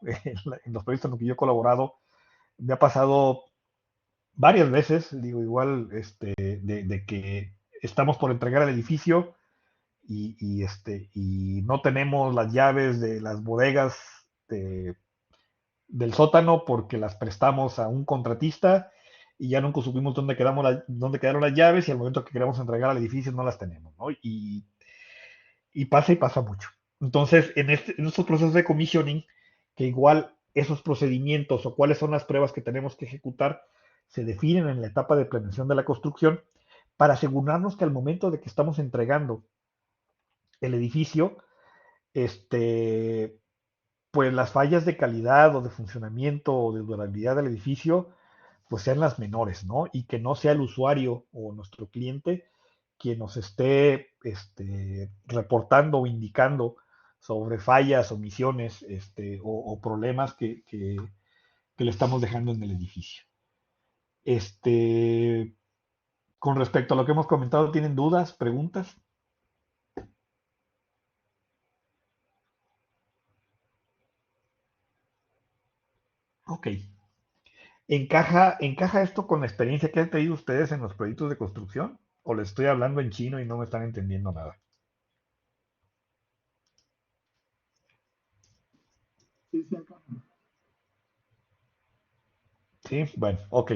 en los proyectos en los que yo he colaborado, me ha pasado varias veces, digo, igual, de que estamos por entregar el edificio y no tenemos las llaves de las bodegas de- del sótano porque las prestamos a un contratista y ya nunca supimos dónde quedaron las llaves y al momento que queremos entregar al edificio no las tenemos, ¿no? Y pasa mucho. Entonces, en estos procesos de commissioning, que igual esos procedimientos o cuáles son las pruebas que tenemos que ejecutar, se definen en la etapa de planeación de la construcción para asegurarnos que al momento de que estamos entregando el edificio, este, pues las fallas de calidad o de funcionamiento o de durabilidad del edificio, pues sean las menores, ¿no? Y que no sea el usuario o nuestro cliente quien nos esté reportando o indicando sobre fallas, omisiones o problemas que le estamos dejando en el edificio. Este, con respecto a lo que hemos comentado, ¿tienen dudas, preguntas? Ok. ¿Encaja esto con la experiencia que han tenido ustedes en los proyectos de construcción? ¿O les estoy hablando en chino y no me están entendiendo nada? Sí, sí, acá. Sí, bueno, ok.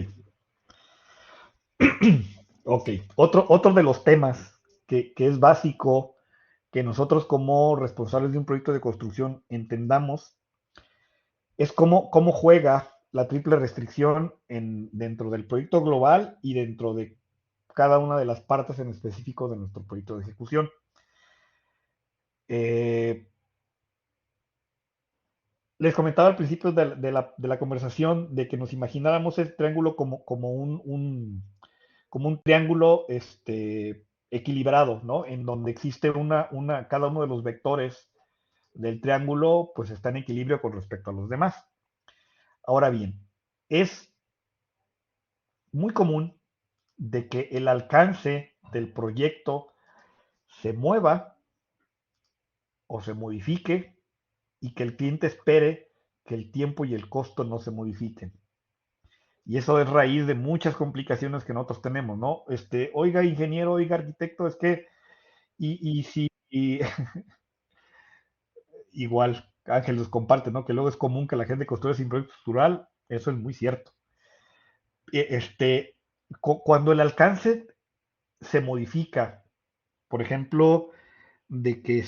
Ok. Otro de los temas que es básico que nosotros como responsables de un proyecto de construcción entendamos es cómo juega la triple restricción dentro del proyecto global y dentro de cada una de las partes en específico de nuestro proyecto de ejecución. Eh, Les comentaba al principio de la conversación de que nos imagináramos el triángulo como un triángulo equilibrado, ¿no? En donde existe cada uno de los vectores del triángulo, pues está en equilibrio con respecto a los demás. Ahora bien, es muy común de que el alcance del proyecto se mueva o se modifique y que el cliente espere que el tiempo y el costo no se modifiquen. Y eso es raíz de muchas complicaciones que nosotros tenemos, ¿no? Oiga, ingeniero, oiga, arquitecto, es que, y si, y igual, Ángel nos comparte, ¿no? Que luego es común que la gente construya sin proyecto estructural, eso es muy cierto. E- Este, Cuando el alcance se modifica, por ejemplo, de que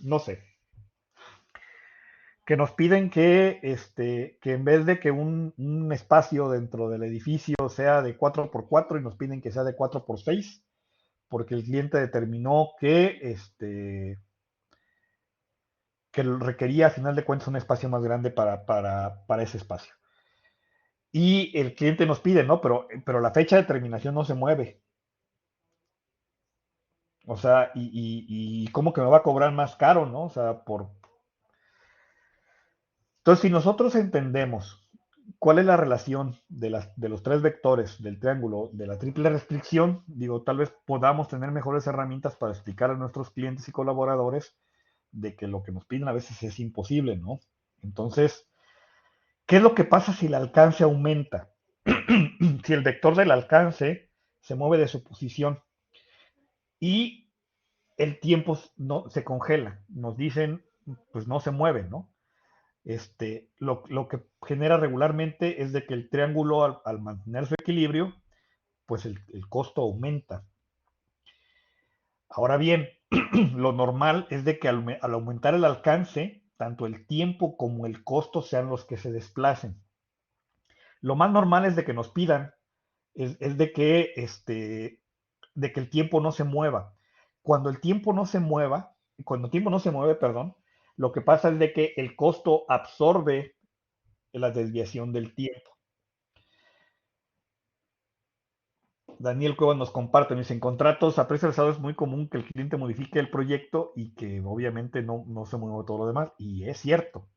no sé, que nos piden que en vez de que un espacio dentro del edificio sea de 4x4 y nos piden que sea de 4x6, porque el cliente determinó que requería a final de cuentas un espacio más grande para ese espacio. Y el cliente nos pide, ¿no? Pero la fecha de terminación no se mueve. O sea, y ¿cómo que me va a cobrar más caro, ¿no? O sea, Entonces, si nosotros entendemos cuál es la relación de los tres vectores del triángulo de la triple restricción, digo, tal vez podamos tener mejores herramientas para explicar a nuestros clientes y colaboradores de que lo que nos piden a veces es imposible, ¿no? Entonces, ¿qué es lo que pasa si el alcance aumenta? Si el vector del alcance se mueve de su posición y el tiempo no se congela, nos dicen, pues no se mueve, ¿no? Lo que genera regularmente es de que el triángulo al mantener su equilibrio, pues el costo aumenta. Ahora bien, lo normal es de que al aumentar el alcance, tanto el tiempo como el costo sean los que se desplacen. Lo más normal es de que nos pidan, es de que el tiempo no se mueva. Cuando el tiempo no se mueva, cuando el tiempo no se mueve, perdón, lo que pasa es de que el costo absorbe la desviación del tiempo. Daniel Cuevas nos comparte, nos dice, en contratos a precio alzado es muy común que el cliente modifique el proyecto y que obviamente no se mueva todo lo demás, y es cierto.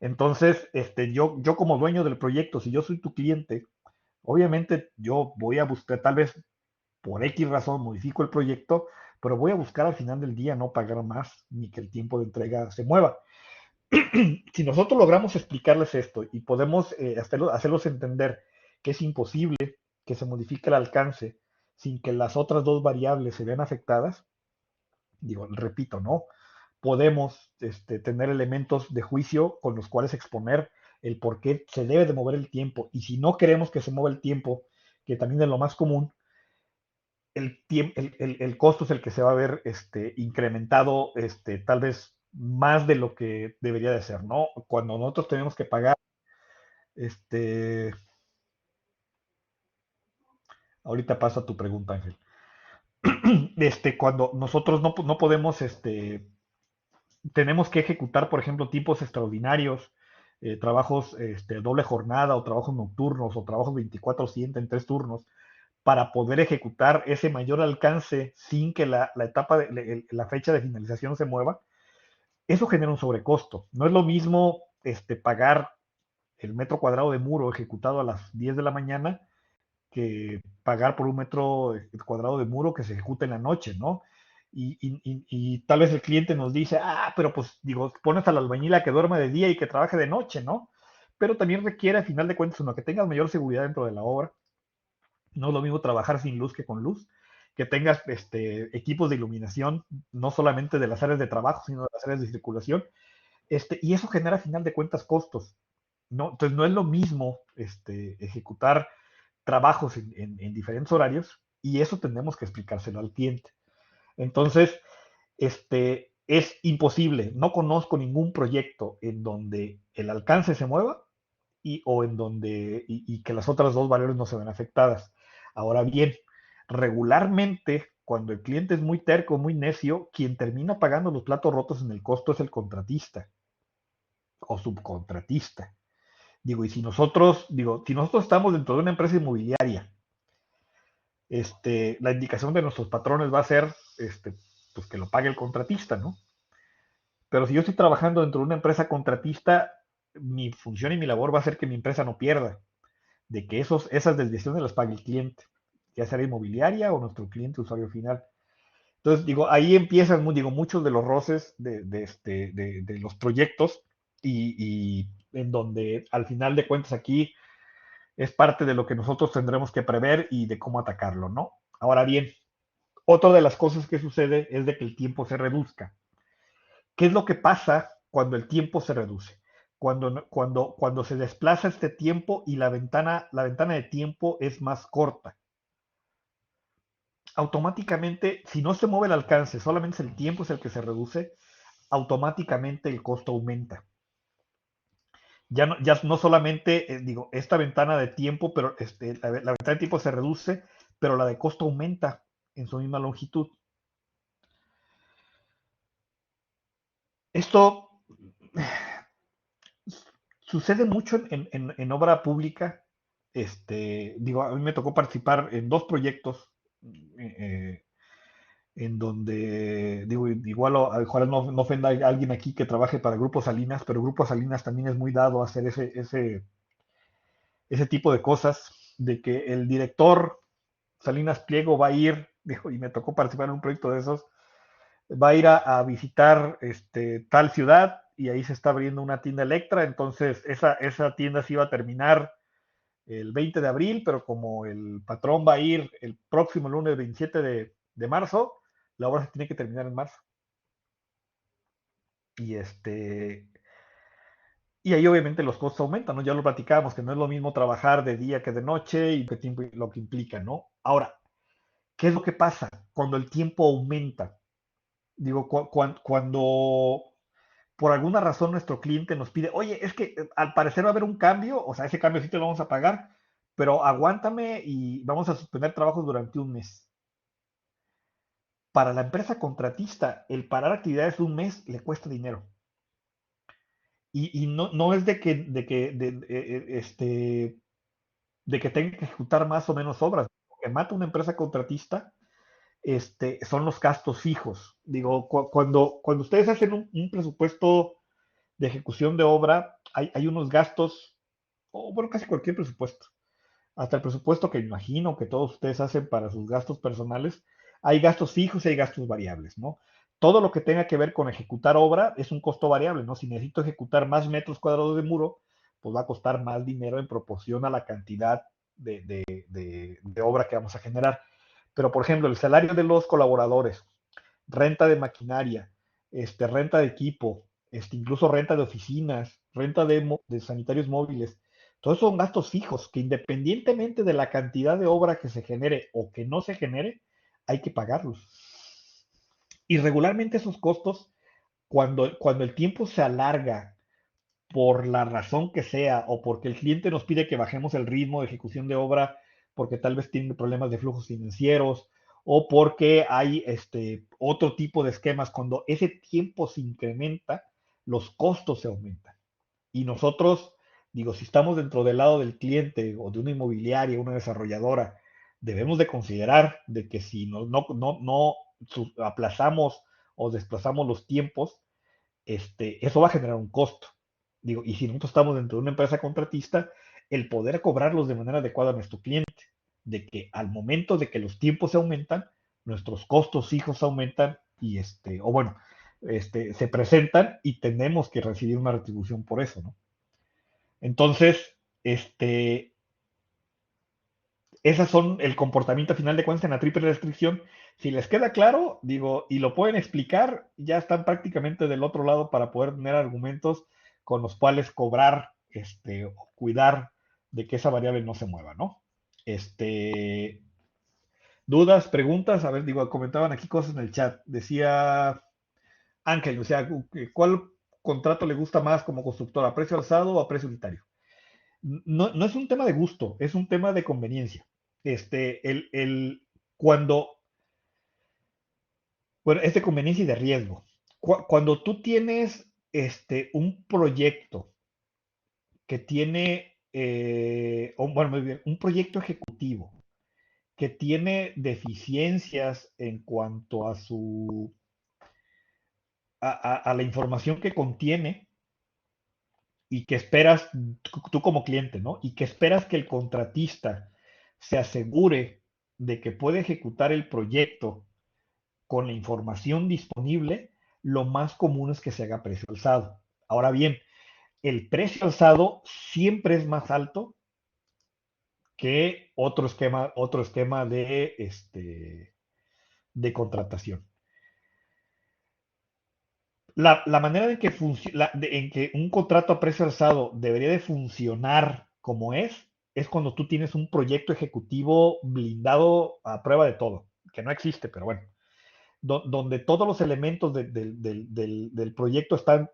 Entonces, yo como dueño del proyecto, si yo soy tu cliente, obviamente yo voy a buscar, tal vez por X razón modifico el proyecto, pero voy a buscar al final del día no pagar más ni que el tiempo de entrega se mueva. Si nosotros logramos explicarles esto y podemos hacerlos entender que es imposible que se modifique el alcance sin que las otras dos variables se vean afectadas, digo, repito, ¿no? Podemos tener elementos de juicio con los cuales exponer el por qué se debe de mover el tiempo. Y si no queremos que se mueva el tiempo, que también es lo más común, el costo es el que se va a ver incrementado tal vez más de lo que debería de ser, ¿no? Cuando nosotros tenemos que pagar, este, ahorita paso a tu pregunta, Ángel. Cuando nosotros no podemos, tenemos que ejecutar, por ejemplo, tipos extraordinarios, trabajos doble jornada o trabajos nocturnos o trabajos 24/7 en 3 turnos, para poder ejecutar ese mayor alcance sin que la etapa, la fecha de finalización se mueva, eso genera un sobrecosto. No es lo mismo pagar el metro cuadrado de muro ejecutado a las 10 de la mañana que pagar por un metro cuadrado de muro que se ejecuta en la noche, ¿no? Y tal vez el cliente nos dice, pero pues digo, pones al albañil a que duerma de día y que trabaje de noche, ¿no? Pero también requiere, a final de cuentas, uno, que tengas mayor seguridad dentro de la obra. No es lo mismo trabajar sin luz que con luz, que tengas equipos de iluminación, no solamente de las áreas de trabajo, sino de las áreas de circulación, y eso genera, a final de cuentas, costos. ¿No? Entonces, no es lo mismo ejecutar trabajos en diferentes horarios, y eso tenemos que explicárselo al cliente. Entonces, es imposible. No conozco ningún proyecto en donde el alcance se mueva o en donde y que las otras dos variables no se ven afectadas. Ahora bien, regularmente, cuando el cliente es muy terco, muy necio, quien termina pagando los platos rotos en el costo es el contratista o subcontratista. Si nosotros estamos dentro de una empresa inmobiliaria, la indicación de nuestros patrones va a ser, pues que lo pague el contratista, ¿no? Pero si yo estoy trabajando dentro de una empresa contratista, mi función y mi labor va a ser que mi empresa no pierda, de que esas desviaciones las pague el cliente, ya sea la inmobiliaria o nuestro cliente usuario final. Entonces, ahí empiezan, muchos de los roces de los proyectos y en donde al final de cuentas aquí es parte de lo que nosotros tendremos que prever y de cómo atacarlo, ¿no? Ahora bien, otra de las cosas que sucede es de que el tiempo se reduzca. ¿Qué es lo que pasa cuando el tiempo se reduce? Cuando se desplaza este tiempo y la ventana de tiempo es más corta. Automáticamente, si no se mueve el alcance, solamente el tiempo es el que se reduce, automáticamente el costo aumenta. ya no solamente, digo, esta ventana de tiempo, pero la ventana de tiempo se reduce, pero la de costo aumenta en su misma longitud. Esto sucede mucho en obra pública. Digo, a mí me tocó participar en dos proyectos eh, en donde, digo, igual ojalá no ofenda a alguien aquí que trabaje para Grupo Salinas, pero Grupo Salinas también es muy dado a hacer ese tipo de cosas, de que el director Salinas Pliego va a ir, dijo, y me tocó participar en un proyecto de esos, va a ir a visitar tal ciudad y ahí se está abriendo una tienda Electra, entonces esa tienda se iba a terminar el 20 de abril, pero como el patrón va a ir el próximo lunes 27 de marzo, la obra se tiene que terminar en marzo. Y y ahí obviamente los costos aumentan, ¿no? Ya lo platicábamos, que no es lo mismo trabajar de día que de noche y lo que implica, ¿no? Ahora, ¿qué es lo que pasa cuando el tiempo aumenta? Digo, cuando por alguna razón nuestro cliente nos pide, oye, es que al parecer va a haber un cambio, o sea, ese cambio sí te lo vamos a pagar, pero aguántame y vamos a suspender trabajos durante un mes. Para la empresa contratista, el parar actividades de un mes le cuesta dinero. Y no es de que tenga que ejecutar más o menos obras. Lo que mata una empresa contratista son los gastos fijos. Digo, cuando ustedes hacen un presupuesto de ejecución de obra, hay unos gastos, o bueno, casi cualquier presupuesto, hasta el presupuesto que imagino que todos ustedes hacen para sus gastos personales, hay gastos fijos y hay gastos variables, ¿no? Todo lo que tenga que ver con ejecutar obra es un costo variable, ¿no? Si necesito ejecutar más metros cuadrados de muro, pues va a costar más dinero en proporción a la cantidad de obra que vamos a generar. Pero, por ejemplo, el salario de los colaboradores, renta de maquinaria, renta de equipo, incluso renta de oficinas, renta de sanitarios móviles, todos son gastos fijos que independientemente de la cantidad de obra que se genere o que no se genere, hay que pagarlos. Y regularmente esos costos, cuando el tiempo se alarga por la razón que sea o porque el cliente nos pide que bajemos el ritmo de ejecución de obra porque tal vez tiene problemas de flujos financieros o porque hay otro tipo de esquemas, cuando ese tiempo se incrementa, los costos se aumentan. Y nosotros, digo, si estamos dentro del lado del cliente o de una inmobiliaria, una desarrolladora, debemos de considerar de que si no aplazamos o desplazamos los tiempos, eso va a generar un costo. Digo, y si nosotros estamos dentro de una empresa contratista, el poder cobrarlos de manera adecuada a nuestro cliente, de que al momento de que los tiempos se aumentan, nuestros costos fijos aumentan y o bueno, se presentan y tenemos que recibir una retribución por eso, ¿no? Entonces, esas son el comportamiento a final de cuentas en la triple restricción. Si les queda claro, digo, y lo pueden explicar, ya están prácticamente del otro lado para poder tener argumentos con los cuales cobrar, o cuidar de que esa variable no se mueva, ¿no? Este, dudas, preguntas, a ver, digo, comentaban aquí cosas en el chat. Decía Ángel, o sea, ¿cuál contrato le gusta más como constructor, a precio alzado o a precio unitario? No es un tema de gusto, es un tema de conveniencia. Cuando, bueno, es de conveniencia y de riesgo. Cuando tú tienes un proyecto que tiene, bueno, muy bien, un proyecto ejecutivo que tiene deficiencias en cuanto a a la información que contiene y que esperas tú como cliente, ¿no? Y que esperas que el contratista se asegure de que puede ejecutar el proyecto con la información disponible, lo más común es que se haga precio alzado. Ahora bien, el precio alzado siempre es más alto que otro esquema de contratación. La manera en que un contrato a precio alzado debería de funcionar como es cuando tú tienes un proyecto ejecutivo blindado a prueba de todo, que no existe, pero bueno, donde todos los elementos del proyecto están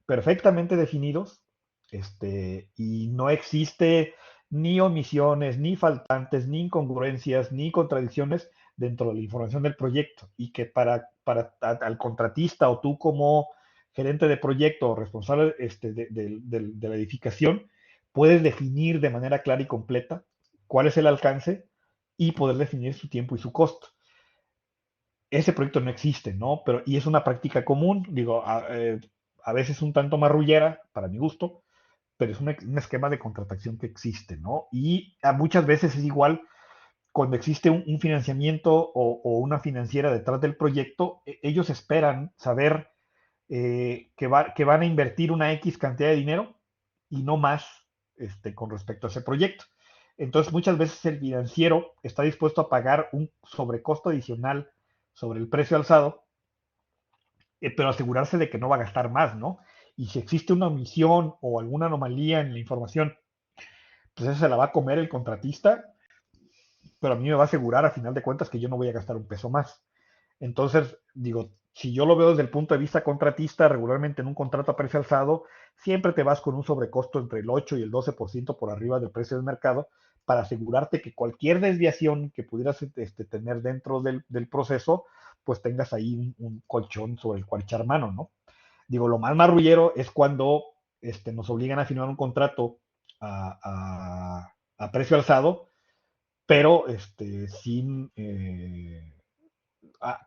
perfectamente definidos, Y no existe ni omisiones, ni faltantes, ni incongruencias, ni contradicciones dentro de la información del proyecto. Y que al contratista o tú como gerente de proyecto o responsable de la edificación, puedes definir de manera clara y completa cuál es el alcance y poder definir su tiempo y su costo. Ese proyecto no existe, ¿no? Pero, y es una práctica común, digo, a veces un tanto marrullera, para mi gusto, pero es un esquema de contratación que existe, ¿no? Y muchas veces es igual cuando existe un financiamiento o una financiera detrás del proyecto, ellos esperan saber que van a invertir una X cantidad de dinero y no más con respecto a ese proyecto. Entonces, muchas veces el financiero está dispuesto a pagar un sobrecosto adicional sobre el precio alzado, pero asegurarse de que no va a gastar más, ¿no? Y si existe una omisión o alguna anomalía en la información, pues esa se la va a comer el contratista, pero a mí me va a asegurar a final de cuentas que yo no voy a gastar un peso más. Entonces, digo, si yo lo veo desde el punto de vista contratista, regularmente en un contrato a precio alzado, siempre te vas con un sobrecosto entre el 8 y el 12% por arriba del precio del mercado para asegurarte que cualquier desviación que pudieras tener dentro del proceso, pues tengas ahí un colchón sobre el cual echar mano, ¿no? Digo, lo más marrullero es cuando nos obligan a firmar un contrato a precio alzado, pero sin,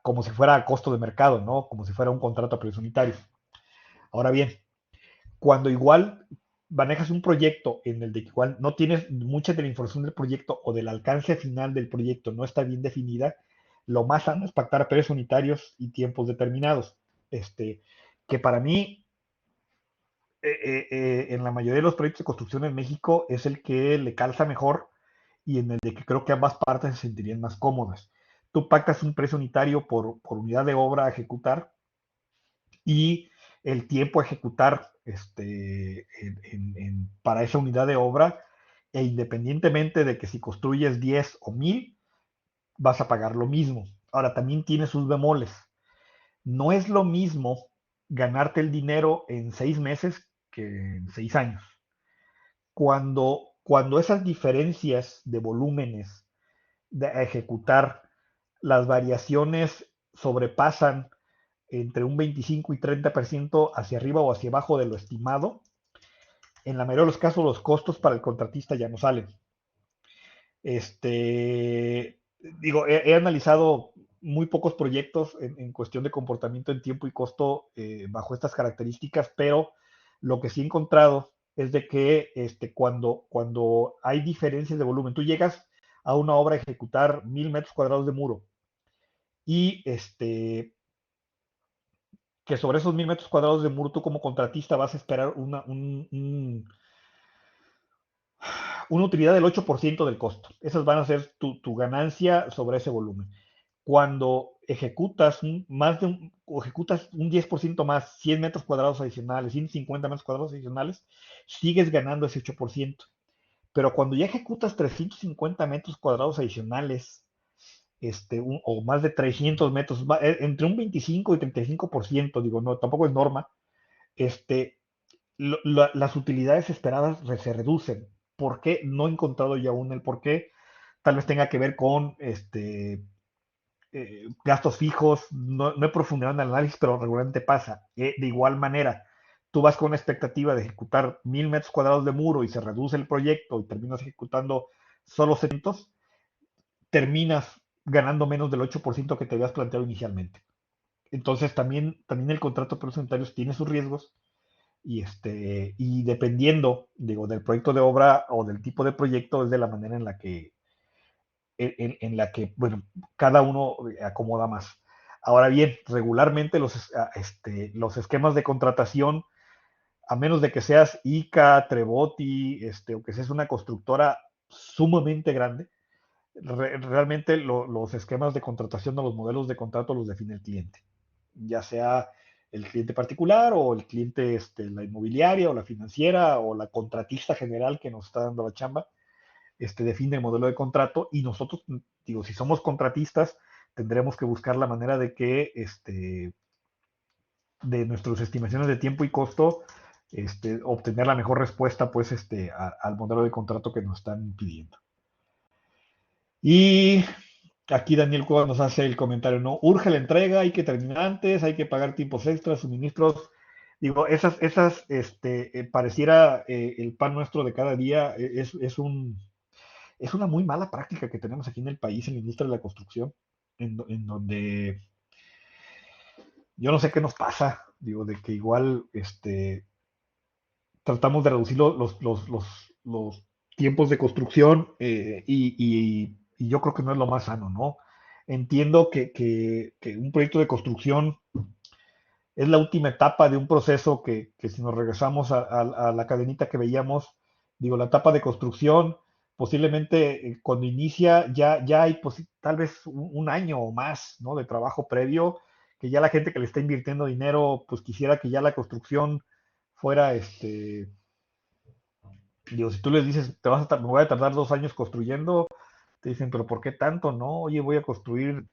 como si fuera a costo de mercado, ¿no? Como si fuera un contrato a precio unitario. Ahora bien, cuando igual manejas un proyecto en el de que igual no tienes mucha de la información del proyecto o del alcance final del proyecto no está bien definida, lo más sano es pactar precios unitarios y tiempos determinados. Que para mí, en la mayoría de los proyectos de construcción en México, es el que le calza mejor y en el de que creo que ambas partes se sentirían más cómodas. Tú pactas un precio unitario por unidad de obra a ejecutar y el tiempo a ejecutar para esa unidad de obra, e independientemente de que si construyes 10 o 1000, vas a pagar lo mismo. Ahora, también tiene sus bemoles. No es lo mismo ganarte el dinero en 6 meses que en 6 años. Cuando esas diferencias de volúmenes a ejecutar, las variaciones sobrepasan entre un 25 y 30% hacia arriba o hacia abajo de lo estimado, en la mayoría de los casos los costos para el contratista ya no salen. Digo, he analizado muy pocos proyectos en cuestión de comportamiento en tiempo y costo bajo estas características, pero lo que sí he encontrado es de que cuando hay diferencias de volumen, tú llegas a una obra a ejecutar 1000 metros cuadrados de muro y que sobre esos 1000 metros cuadrados de muro tú como contratista vas a esperar una utilidad del 8% del costo. Esas van a ser tu ganancia sobre ese volumen. Cuando ejecutas un 10% más, 100 metros cuadrados adicionales, 150 metros cuadrados adicionales, sigues ganando ese 8%. Pero cuando ya ejecutas 350 metros cuadrados adicionales, o más de 300 metros, entre un 25 y 35%, digo, no, tampoco es norma, este, las utilidades esperadas se reducen. ¿Por qué? No he encontrado ya aún el por qué. Tal vez tenga que ver con gastos fijos. No he profundizado en el análisis, pero regularmente pasa. De igual manera, tú vas con una expectativa de ejecutar 1000 metros cuadrados de muro y se reduce el proyecto y terminas ejecutando solo 700, terminas ganando menos del 8% que te habías planteado inicialmente. Entonces también el contrato de precios unitarios tiene sus riesgos y dependiendo, digo, del proyecto de obra o del tipo de proyecto, es de la manera en la que bueno, cada uno acomoda más. Ahora bien, regularmente los esquemas de contratación, a menos de que seas ICA, Treboti, o que seas una constructora sumamente grande, realmente los esquemas de contratación o los modelos de contrato los define el cliente, ya sea el cliente particular o el cliente, la inmobiliaria o la financiera o la contratista general que nos está dando la chamba, define el modelo de contrato y nosotros, digo, si somos contratistas, tendremos que buscar la manera de que de nuestras estimaciones de tiempo y costo obtener la mejor respuesta pues al modelo de contrato que nos están pidiendo. Y aquí Daniel Cuevas nos hace el comentario, ¿no? Urge la entrega, hay que terminar antes, hay que pagar tiempos extras, suministros. Digo, pareciera el pan nuestro de cada día, es una muy mala práctica que tenemos aquí en el país, en la industria de la construcción, en donde yo no sé qué nos pasa, digo, de que igual tratamos de reducir los tiempos de construcción y yo creo que no es lo más sano, ¿no? Entiendo que un proyecto de construcción es la última etapa de un proceso que si nos regresamos a la cadenita que veíamos, digo, la etapa de construcción, posiblemente cuando inicia ya hay tal vez un año o más, ¿no? De trabajo previo, que ya la gente que le está invirtiendo dinero, pues quisiera que ya la construcción fuera, digo, si tú les dices, me voy a tardar 2 años construyendo, te dicen, pero ¿por qué tanto? No, oye, voy a construir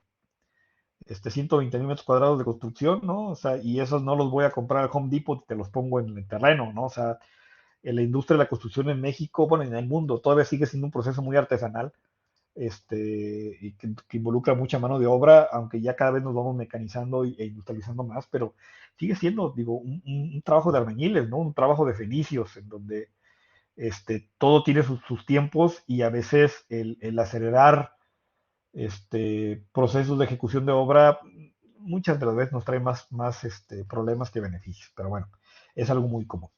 120,000 metros cuadrados de construcción, ¿no? O sea, y esos no los voy a comprar al Home Depot y te los pongo en el terreno, ¿no? O sea, en la industria de la construcción en México, bueno, en el mundo, todavía sigue siendo un proceso muy artesanal, y que involucra mucha mano de obra, aunque ya cada vez nos vamos mecanizando e industrializando más, pero sigue siendo, digo, un trabajo de albañiles, ¿no? Un trabajo de fenicios, en donde todo tiene sus tiempos y a veces el acelerar procesos de ejecución de obra muchas de las veces nos trae más problemas que beneficios, pero bueno, es algo muy común.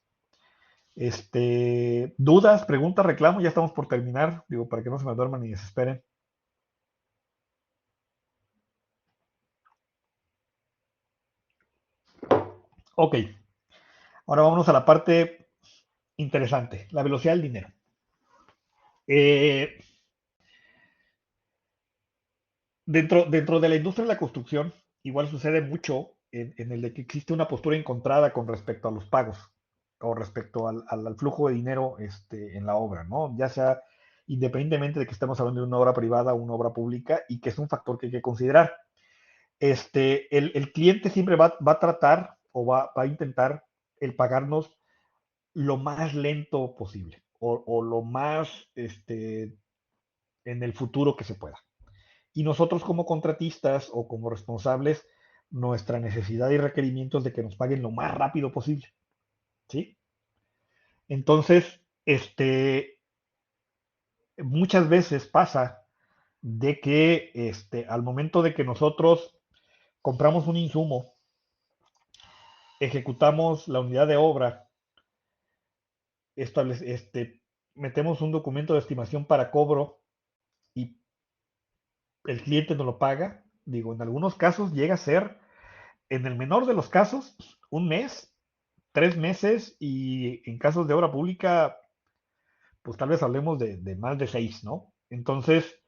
Dudas, preguntas, reclamos, ya estamos por terminar, digo, para que no se me duerman ni desesperen. Ok, ahora vámonos a la parte interesante, la velocidad del dinero. Eh, dentro de la industria de la construcción, igual sucede mucho en el de que existe una postura encontrada con respecto a los pagos o respecto al flujo de dinero en la obra, ¿no? Ya sea independientemente de que estemos hablando de una obra privada o una obra pública y que es un factor que hay que considerar. El cliente siempre va a tratar o va a intentar el pagarnos lo más lento posible o lo más en el futuro que se pueda. Y nosotros como contratistas o como responsables, nuestra necesidad y requerimientos de que nos paguen lo más rápido posible, ¿sí? Entonces, muchas veces pasa de que al momento de que nosotros compramos un insumo, ejecutamos la unidad de obra, metemos un documento de estimación para cobro y el cliente nos lo paga, digo, en algunos casos llega a ser, en el menor de los casos, un mes, 3 meses y en casos de obra pública, pues tal vez hablemos de más de 6, ¿no? Entonces,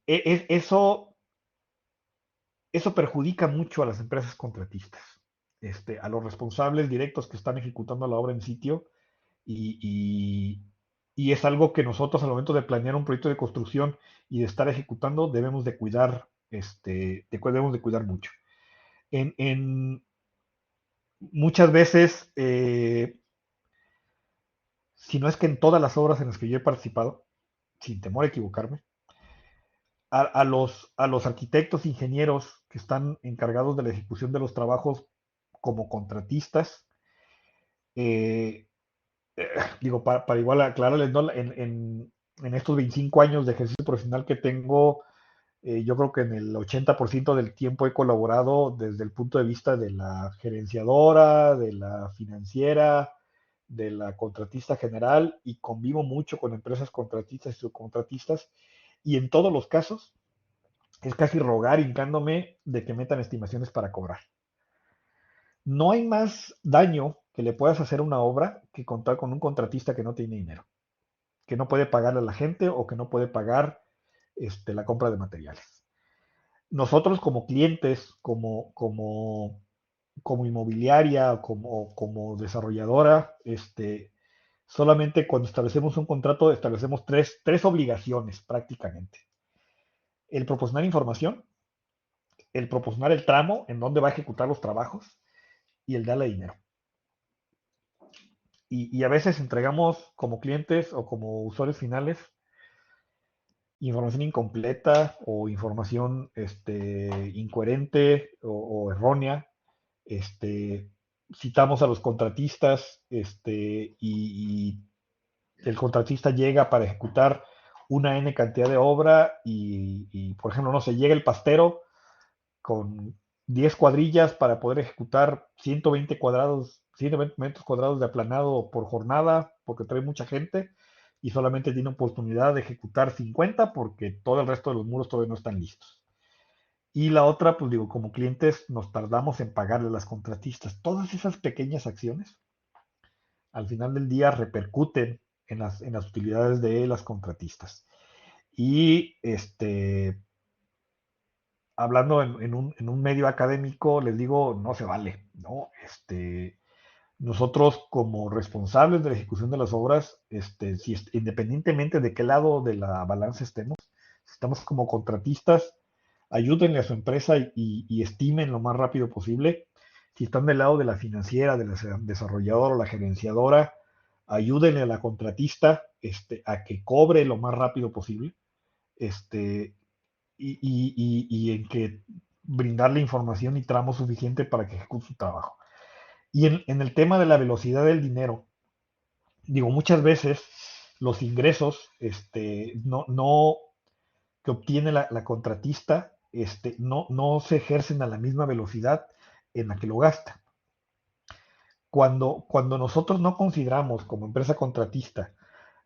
eso perjudica mucho a las empresas contratistas, a los responsables directos que están ejecutando la obra en sitio y, y- y es algo que nosotros al momento de planear un proyecto de construcción y de estar ejecutando debemos de cuidar, debemos de cuidar mucho. En muchas veces, si no es que en todas las obras en las que yo he participado, sin temor a equivocarme, a los arquitectos, ingenieros que están encargados de la ejecución de los trabajos como contratistas, eh, eh, digo, para igual aclararles, ¿no? En estos 25 años de ejercicio profesional que tengo, yo creo que en el 80% del tiempo he colaborado desde el punto de vista de la gerenciadora, de la financiera, de la contratista general y convivo mucho con empresas contratistas y subcontratistas y en todos los casos es casi rogar hincándome de que metan estimaciones para cobrar. No hay más daño que le puedas hacer a una obra que contar con un contratista que no tiene dinero, que no puede pagarle a la gente o que no puede pagar la compra de materiales. Nosotros como clientes, como inmobiliaria, como desarrolladora, solamente cuando establecemos un contrato establecemos tres obligaciones prácticamente. El proporcionar información, el proporcionar el tramo en donde va a ejecutar los trabajos y el darle dinero. y a veces entregamos como clientes o como usuarios finales información incompleta o información incoherente o errónea. Este, Citamos a los contratistas y el contratista llega para ejecutar una N cantidad de obra por ejemplo, no sé, llega el pastero con 10 cuadrillas para poder ejecutar 120 cuadrados, 120 metros cuadrados de aplanado por jornada, porque trae mucha gente y solamente tiene oportunidad de ejecutar 50 porque todo el resto de los muros todavía no están listos. Y la otra, pues digo, como clientes nos tardamos en pagarle a las contratistas. Todas esas pequeñas acciones al final del día repercuten en las utilidades de las contratistas. Y hablando en un medio académico, les digo, no se vale, ¿no? Nosotros como responsables de la ejecución de las obras, independientemente de qué lado de la balanza estemos, si estamos como contratistas, ayúdenle a su empresa y estimen lo más rápido posible. Si están del lado de la financiera, de la desarrolladora o la gerenciadora, ayúdenle a la contratista a que cobre lo más rápido posible. Este, y en que brindarle información y tramo suficiente para que ejecute su trabajo. Y en el tema de la velocidad del dinero, digo, muchas veces los ingresos no que obtiene la contratista no se ejercen a la misma velocidad en la que lo gasta. Cuando nosotros no consideramos como empresa contratista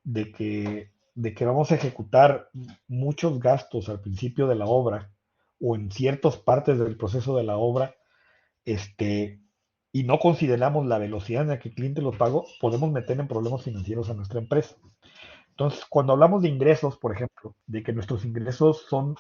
de que vamos a ejecutar muchos gastos al principio de la obra o en ciertas partes del proceso de la obra, y no consideramos la velocidad en la que el cliente lo pagó, podemos meter en problemas financieros a nuestra empresa. Entonces, cuando hablamos de ingresos, por ejemplo, de que nuestros ingresos son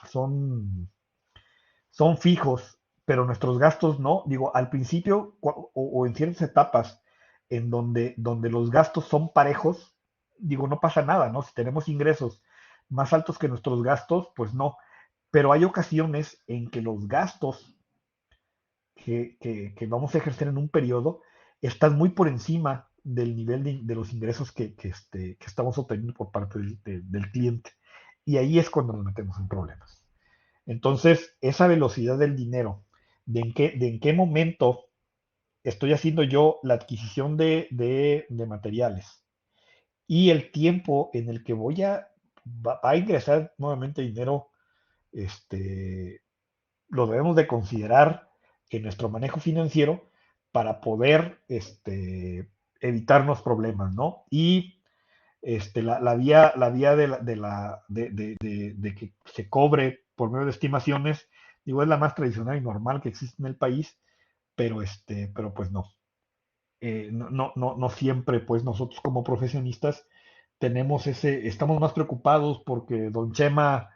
fijos, pero nuestros gastos no, digo, al principio o en ciertas etapas donde los gastos son parejos, digo, no pasa nada, ¿no? Si tenemos ingresos más altos que nuestros gastos, pues no. Pero hay ocasiones en que los gastos que vamos a ejercer en un periodo están muy por encima del nivel de los ingresos que estamos obteniendo por parte del cliente. Y ahí es cuando nos metemos en problemas. Entonces, esa velocidad del dinero, de en qué momento estoy haciendo yo la adquisición de materiales y el tiempo en el que va a ingresar nuevamente dinero, este, lo debemos de considerar en nuestro manejo financiero para poder evitarnos problemas, ¿no? Y la vía de que se cobre por medio de estimaciones, digo, es la más tradicional y normal que existe en el país, pero pues no. No siempre, pues nosotros como profesionistas estamos más preocupados porque Don Chema,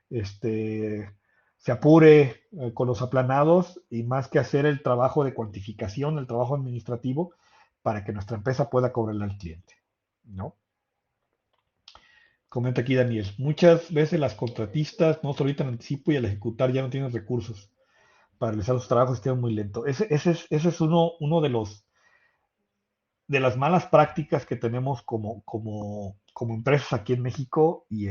se apure con los aplanados y más que hacer el trabajo de cuantificación, el trabajo administrativo, para que nuestra empresa pueda cobrarle al cliente, ¿no? Comenta aquí Daniel. Muchas veces las contratistas no solicitan anticipo y al ejecutar ya no tienen recursos para realizar los trabajos, están muy lento. Ese es uno de las malas prácticas que tenemos como empresas aquí en México y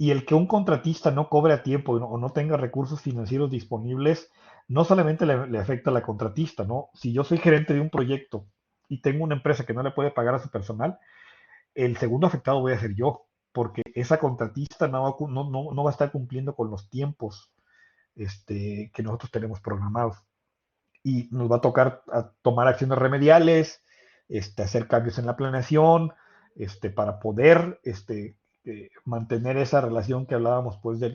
el que un contratista no cobre a tiempo o no tenga recursos financieros disponibles, no solamente le afecta a la contratista, ¿no? Si yo soy gerente de un proyecto y tengo una empresa que no le puede pagar a su personal, el segundo afectado voy a ser yo, porque esa contratista no va a estar cumpliendo con los tiempos que nosotros tenemos programados. Y nos va a tocar tomar acciones remediales, hacer cambios en la planeación, para poder mantener esa relación que hablábamos pues de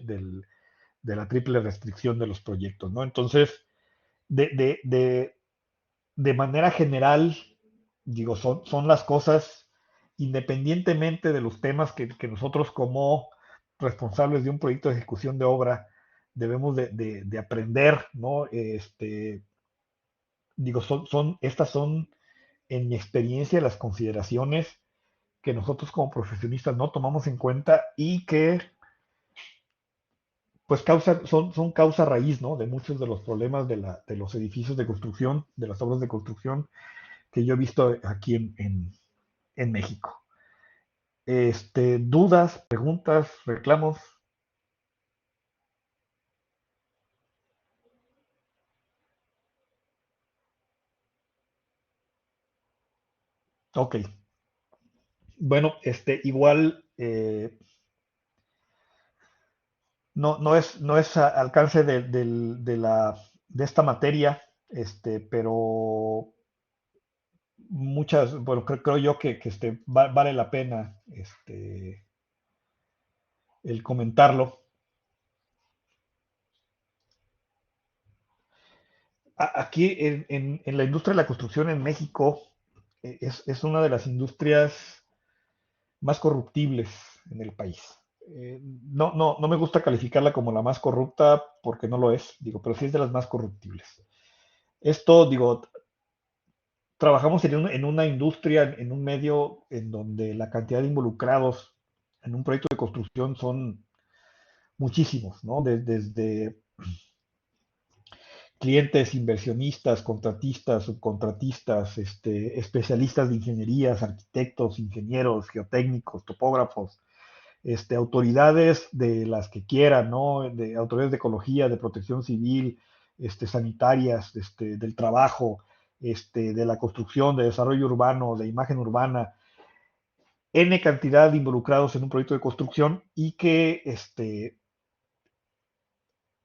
la triple restricción de los proyectos, ¿no? Entonces, de, de, de, de manera general, digo, son las cosas, independientemente de los temas que nosotros como responsables de un proyecto de ejecución de obra debemos de aprender, ¿no? Digo, estas son, en mi experiencia, las consideraciones que nosotros como profesionistas no tomamos en cuenta y que pues son causa raíz, ¿no? De muchos de los problemas de los edificios de construcción, de las obras de construcción que yo he visto aquí en México. Dudas, preguntas, reclamos. Ok. Bueno, igual no es alcance de esta materia, pero bueno, creo yo que vale la pena el comentarlo. Aquí en la industria de la construcción en México es una de las industrias más corruptibles en el país. No me gusta calificarla como la más corrupta porque no lo es, digo, pero sí es de las más corruptibles. Esto, digo, trabajamos en una industria, en un medio en donde la cantidad de involucrados en un proyecto de construcción son muchísimos, ¿no? Desde clientes, inversionistas, contratistas, subcontratistas, especialistas de ingenierías, arquitectos, ingenieros, geotécnicos, topógrafos, autoridades de las que quieran, ¿no? De autoridades de ecología, de protección civil, sanitarias, del trabajo, de la construcción, de desarrollo urbano, de imagen urbana, N cantidad de involucrados en un proyecto de construcción y que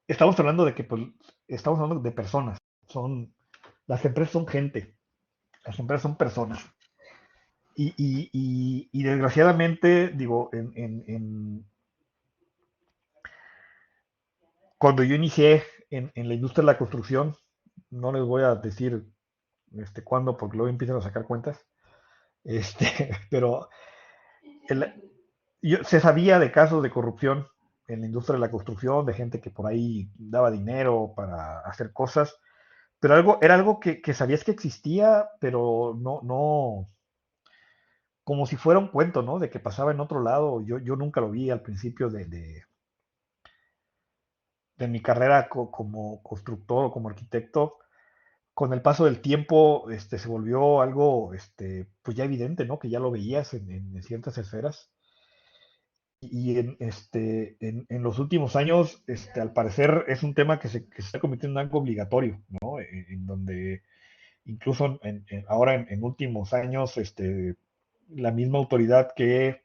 estamos hablando de que pues, estamos hablando de personas, las empresas son gente, las empresas son personas. Y desgraciadamente, digo, cuando yo inicié en la industria de la construcción, no les voy a decir cuándo, porque luego empiezan a sacar cuentas, pero el- se sabía de casos de corrupción en la industria de la construcción, de gente que por ahí daba dinero para hacer cosas, pero era algo que sabías que existía, pero no, como si fuera un cuento, ¿no? De que pasaba en otro lado. Yo nunca lo vi al principio de mi carrera como constructor o como arquitecto. Con el paso del tiempo, se volvió algo, pues ya evidente, ¿no? Que ya lo veías en ciertas esferas. Y en los últimos años, al parecer, es un tema que se está convirtiendo en algo obligatorio, ¿no? En donde incluso ahora en últimos años, la misma autoridad que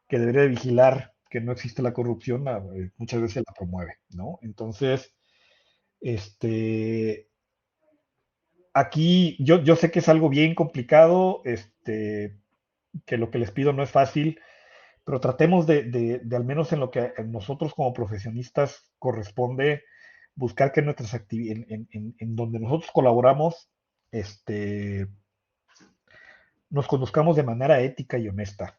debería de vigilar que no existe la corrupción, muchas veces la promueve, ¿no? Entonces, este, aquí yo sé que es algo bien complicado, que lo que les pido no es fácil, pero tratemos de al menos en lo que a nosotros como profesionistas corresponde, buscar que nuestras actividades, en donde nosotros colaboramos, nos conozcamos de manera ética y honesta.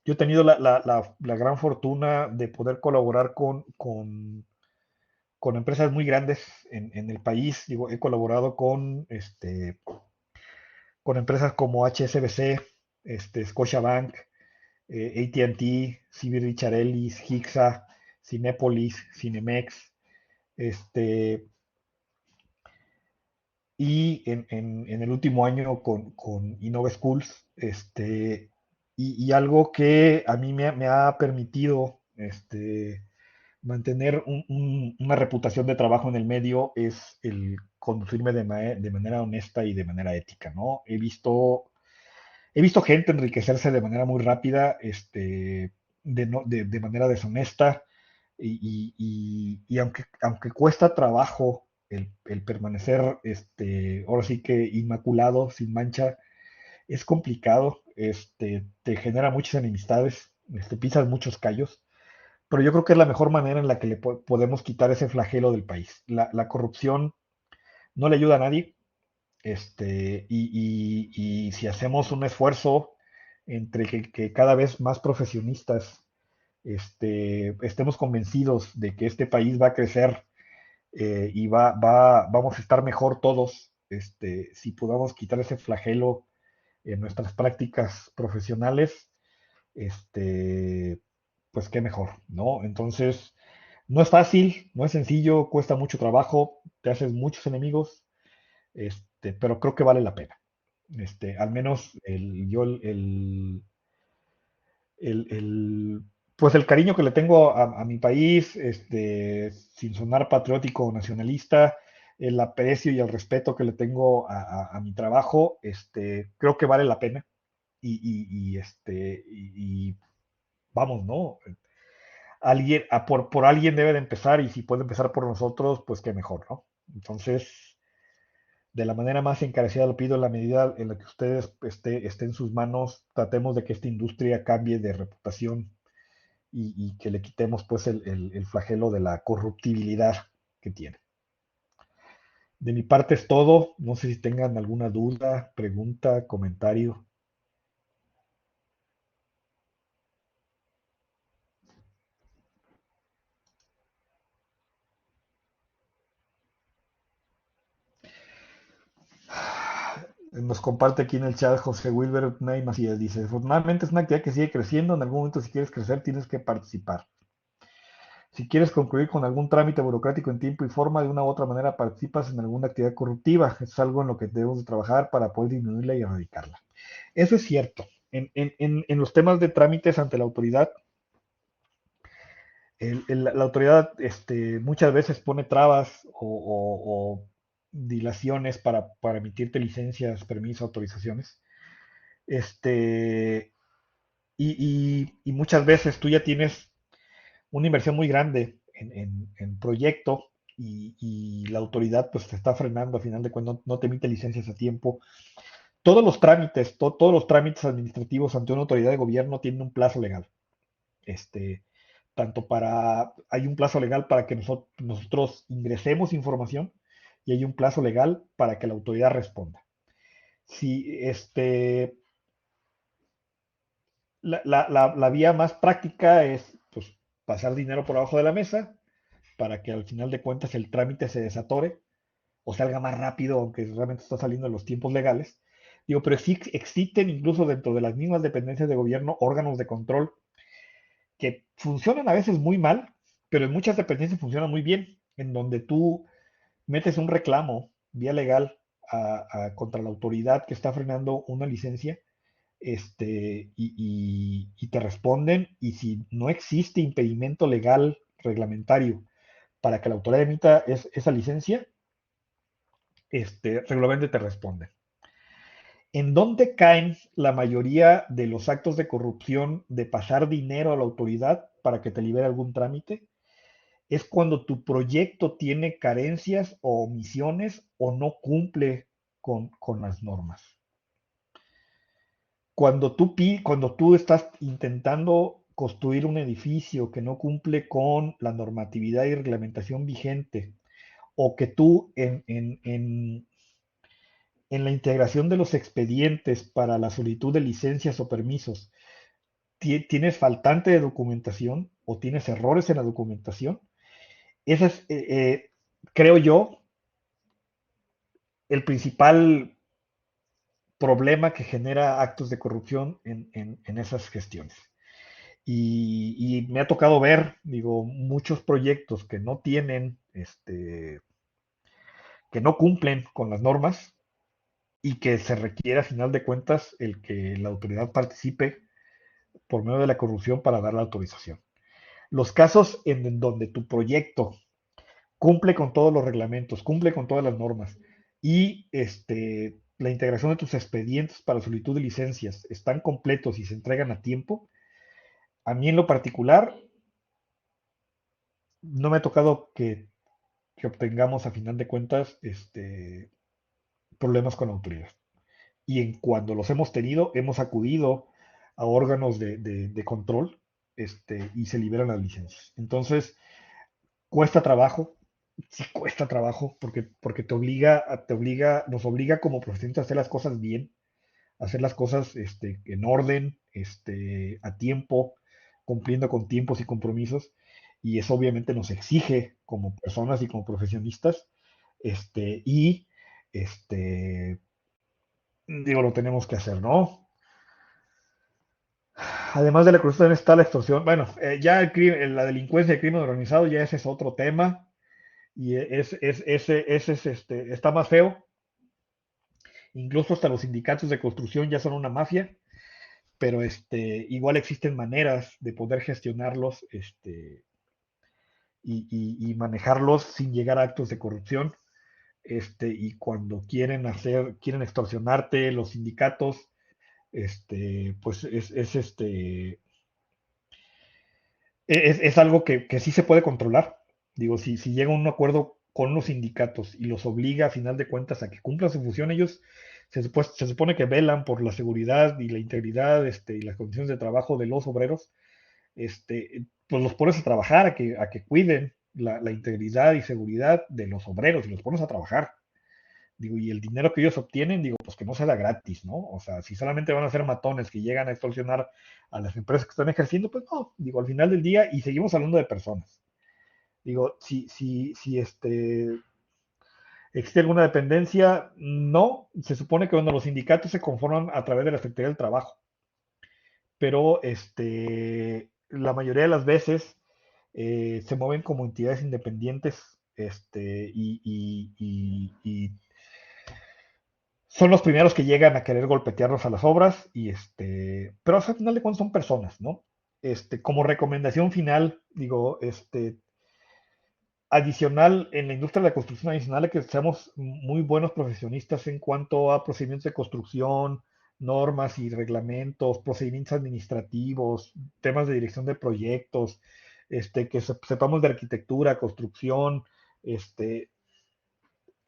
Yo he tenido la gran fortuna de poder colaborar con empresas muy grandes en el país. Digo, he colaborado con empresas como HSBC, Scotiabank, AT&T, CB Richard Ellis, Hixa, Cinépolis, Cinemex, este, y en el último año con Innova Schools, y algo que a mí me ha permitido mantener una reputación de trabajo en el medio es el conducirme de manera honesta y de manera ética, ¿no? He visto gente enriquecerse de manera muy rápida, de manera deshonesta, y aunque cuesta trabajo el permanecer, ahora sí que inmaculado, sin mancha, es complicado, te genera muchas enemistades, pisas muchos callos, pero yo creo que es la mejor manera en la que le podemos quitar ese flagelo del país. La corrupción no le ayuda a nadie, y si hacemos un esfuerzo entre que cada vez más profesionistas estemos convencidos de que este país va a crecer, y vamos a estar mejor todos, si podamos quitar ese flagelo en nuestras prácticas profesionales, este, pues qué mejor, ¿no? Entonces, no es fácil, no es sencillo, cuesta mucho trabajo, te haces muchos enemigos, pero creo que vale la pena. Al menos pues el cariño que le tengo a mi país, sin sonar patriótico o nacionalista, el aprecio y el respeto que le tengo a mi trabajo, creo que vale la pena. Y vamos, ¿no? Por alguien debe de empezar y si puede empezar por nosotros, pues qué mejor, ¿no? Entonces, de la manera más encarecida lo pido, en la medida en la que ustedes esté en sus manos, tratemos de que esta industria cambie de reputación y que le quitemos pues el flagelo de la corruptibilidad que tiene. De mi parte es todo. No sé si tengan alguna duda, pregunta, comentario. Nos comparte aquí en el chat José Wilber Ney Macías. Dice, afortunadamente es una actividad que sigue creciendo. En algún momento si quieres crecer tienes que participar. Si quieres concluir con algún trámite burocrático en tiempo y forma, de una u otra manera participas en alguna actividad corruptiva. Es algo en lo que debemos de trabajar para poder disminuirla y erradicarla. Eso es cierto. En los temas de trámites ante la autoridad, la autoridad muchas veces pone trabas o dilaciones para emitirte licencias, permisos, autorizaciones. Este, y muchas veces tú ya tienes una inversión muy grande en proyecto y la autoridad pues te está frenando, a final de cuentas no te emite licencias a tiempo. Todos los trámites administrativos ante una autoridad de gobierno tienen un plazo legal. Este, hay un plazo legal para que nosotros ingresemos información y hay un plazo legal para que la autoridad responda. Si la vía más práctica es pues, pasar dinero por abajo de la mesa para que al final de cuentas el trámite se desatore o salga más rápido, aunque realmente está saliendo en los tiempos legales. Digo, pero sí existen incluso dentro de las mismas dependencias de gobierno órganos de control que funcionan a veces muy mal, pero en muchas dependencias funcionan muy bien, en donde tú metes un reclamo vía legal contra la autoridad que está frenando una licencia, y te responden, y si no existe impedimento legal reglamentario para que la autoridad emita esa licencia, regularmente te responden. ¿En dónde caen la mayoría de los actos de corrupción de pasar dinero a la autoridad para que te libere algún trámite? Es cuando tu proyecto tiene carencias o omisiones o no cumple con las normas. Cuando tú estás intentando construir un edificio que no cumple con la normatividad y reglamentación vigente, o que tú en la integración de los expedientes para la solicitud de licencias o permisos tienes faltante de documentación o tienes errores en la documentación, ese es, creo yo, el principal problema que genera actos de corrupción en esas gestiones. Y me ha tocado ver, digo, muchos proyectos que no tienen, que no cumplen con las normas y que se requiere a final de cuentas el que la autoridad participe por medio de la corrupción para dar la autorización. Los casos en donde tu proyecto cumple con todos los reglamentos, cumple con todas las normas y la integración de tus expedientes para solicitud de licencias están completos y se entregan a tiempo, a mí en lo particular no me ha tocado que obtengamos a final de cuentas problemas con la autoridad. Y en cuando los hemos tenido, hemos acudido a órganos de control, y se liberan las licencias. Entonces, cuesta trabajo, sí cuesta trabajo, porque nos obliga como profesionistas a hacer las cosas bien, a hacer las cosas en orden, a tiempo, cumpliendo con tiempos y compromisos, y eso obviamente nos exige como personas y como profesionistas, y digo, lo tenemos que hacer, ¿no? Además de la corrupción está la extorsión. Bueno, ya la delincuencia y el crimen organizado, ya ese es otro tema. Y ese está más feo. incluso hasta los sindicatos de construcción ya son una mafia, pero igual existen maneras de poder gestionarlos y manejarlos sin llegar a actos de corrupción. Y cuando quieren extorsionarte los sindicatos, pues es algo que sí se puede controlar. Digo, si llega a un acuerdo con los sindicatos y los obliga a final de cuentas a que cumplan su función, ellos se supone que velan por la seguridad y la integridad y las condiciones de trabajo de los obreros, pues los pones a trabajar, a que cuiden la integridad y seguridad de los obreros y los pones a trabajar. Digo, y el dinero que ellos obtienen, digo, pues que no se da gratis, ¿no? O sea, si solamente van a ser matones que llegan a extorsionar a las empresas que están ejerciendo, pues no, digo, al final del día, y seguimos hablando de personas. Digo, si existe alguna dependencia, no, se supone que cuando los sindicatos se conforman a través de la Secretaría del Trabajo, pero la mayoría de las veces se mueven como entidades independientes, y son los primeros que llegan a querer golpetearnos a las obras pero al final de cuentas son personas, ¿no? Como recomendación final, digo, adicional en la industria de la construcción adicional, que seamos muy buenos profesionistas en cuanto a procedimientos de construcción, normas y reglamentos, procedimientos administrativos, temas de dirección de proyectos, que sepamos de arquitectura, construcción,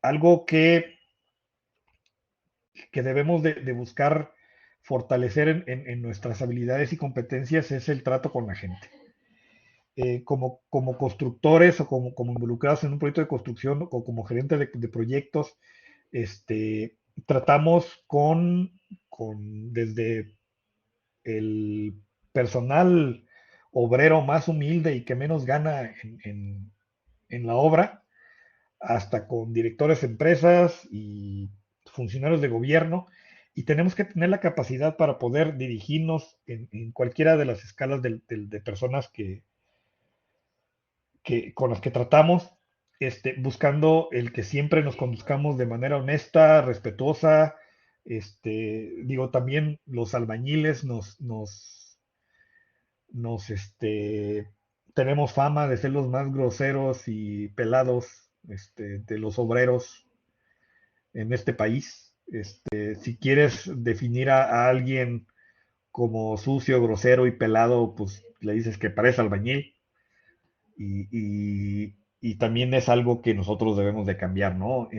algo que debemos de buscar fortalecer en nuestras habilidades y competencias es el trato con la gente. Como constructores o como involucrados en un proyecto de construcción o como gerentes de proyectos, tratamos desde el personal obrero más humilde y que menos gana en la obra, hasta con directores de empresas y funcionarios de gobierno, y tenemos que tener la capacidad para poder dirigirnos en cualquiera de las escalas de personas con las que tratamos, buscando el que siempre nos conduzcamos de manera honesta, respetuosa. Digo, también los albañiles tenemos fama de ser los más groseros y pelados, de los obreros en este país. Si quieres definir a alguien como sucio, grosero y pelado, pues le dices que parece albañil. Y también es algo que nosotros debemos de cambiar, ¿no?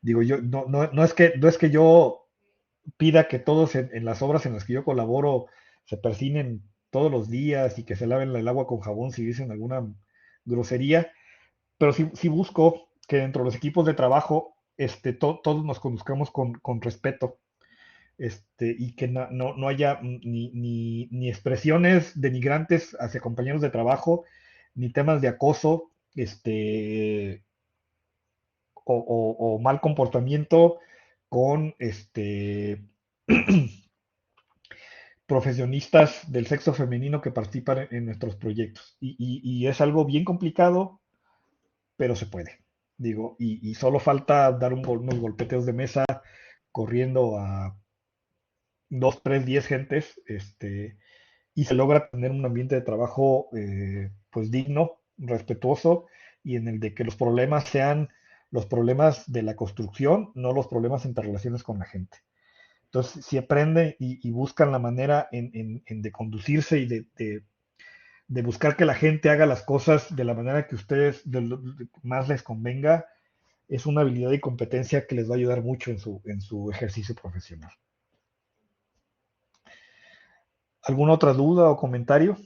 Digo, yo, no es que yo pida que todos en las obras en las que yo colaboro se persinen todos los días y que se laven el agua con jabón si dicen alguna grosería, pero sí busco que dentro de los equipos de trabajo todos nos conduzcamos con respeto, y que no haya ni expresiones denigrantes hacia compañeros de trabajo, ni temas de acoso, o mal comportamiento con profesionistas del sexo femenino que participan en nuestros proyectos. Y es algo bien complicado, pero se puede. Digo, y solo falta dar unos golpeteos de mesa corriendo a 2, 3, 10 gentes, y se logra tener un ambiente de trabajo pues digno, respetuoso, y en el de que los problemas sean los problemas de la construcción, no los problemas entre relaciones con la gente. Entonces, si aprenden y buscan la manera de conducirse y de buscar que la gente haga las cosas de la manera que ustedes más les convenga, es una habilidad y competencia que les va a ayudar mucho en su ejercicio profesional. ¿Alguna otra duda o comentario?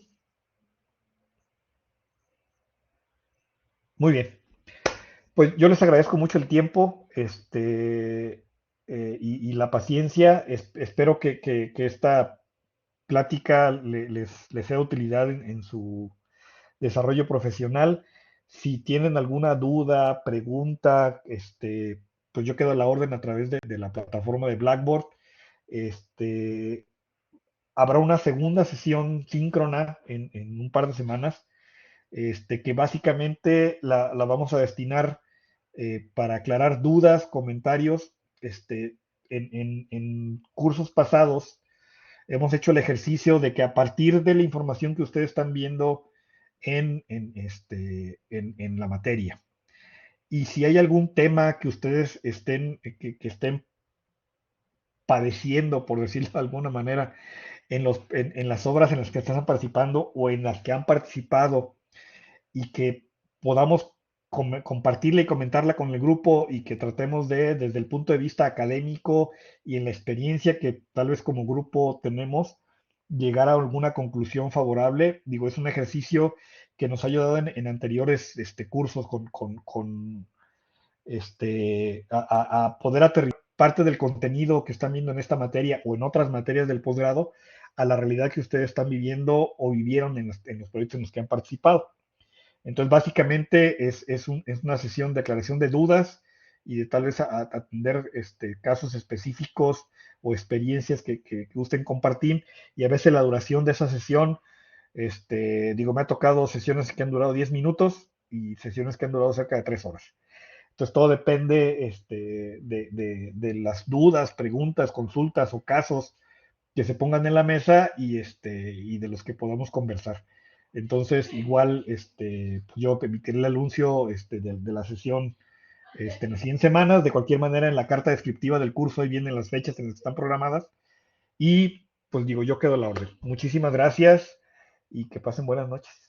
Muy bien. Pues yo les agradezco mucho el tiempo, y la paciencia. Espero que esta plática les sea de utilidad en su desarrollo profesional. Si tienen alguna duda, pregunta, pues yo quedo a la orden a través de la plataforma de Blackboard. Este, Habrá una segunda sesión síncrona en un par de semanas, que básicamente la vamos a destinar para aclarar dudas, comentarios este, en cursos pasados hemos hecho el ejercicio de que a partir de la información que ustedes están viendo en la materia, y si hay algún tema que ustedes que estén padeciendo, por decirlo de alguna manera, en las obras en las que están participando o en las que han participado y que podamos compartirla y comentarla con el grupo y que tratemos de, desde el punto de vista académico y en la experiencia que tal vez como grupo tenemos, llegar a alguna conclusión favorable. Digo, es un ejercicio que nos ha ayudado en anteriores cursos a poder aterrizar parte del contenido que están viendo en esta materia o en otras materias del posgrado a la realidad que ustedes están viviendo o vivieron en los proyectos en los que han participado. Entonces, básicamente es una sesión de aclaración de dudas y de tal vez atender casos específicos o experiencias que gusten compartir. Y a veces la duración de esa sesión, digo, me ha tocado sesiones que han durado 10 minutos y sesiones que han durado cerca de 3 horas. Entonces, todo depende de las dudas, preguntas, consultas o casos que se pongan en la mesa y de los que podamos conversar. Entonces, igual, pues yo emitiré el anuncio de la sesión en las 100 semanas. De cualquier manera, en la carta descriptiva del curso ahí vienen las fechas en las que están programadas. Y pues digo, yo quedo a la orden. Muchísimas gracias y que pasen buenas noches.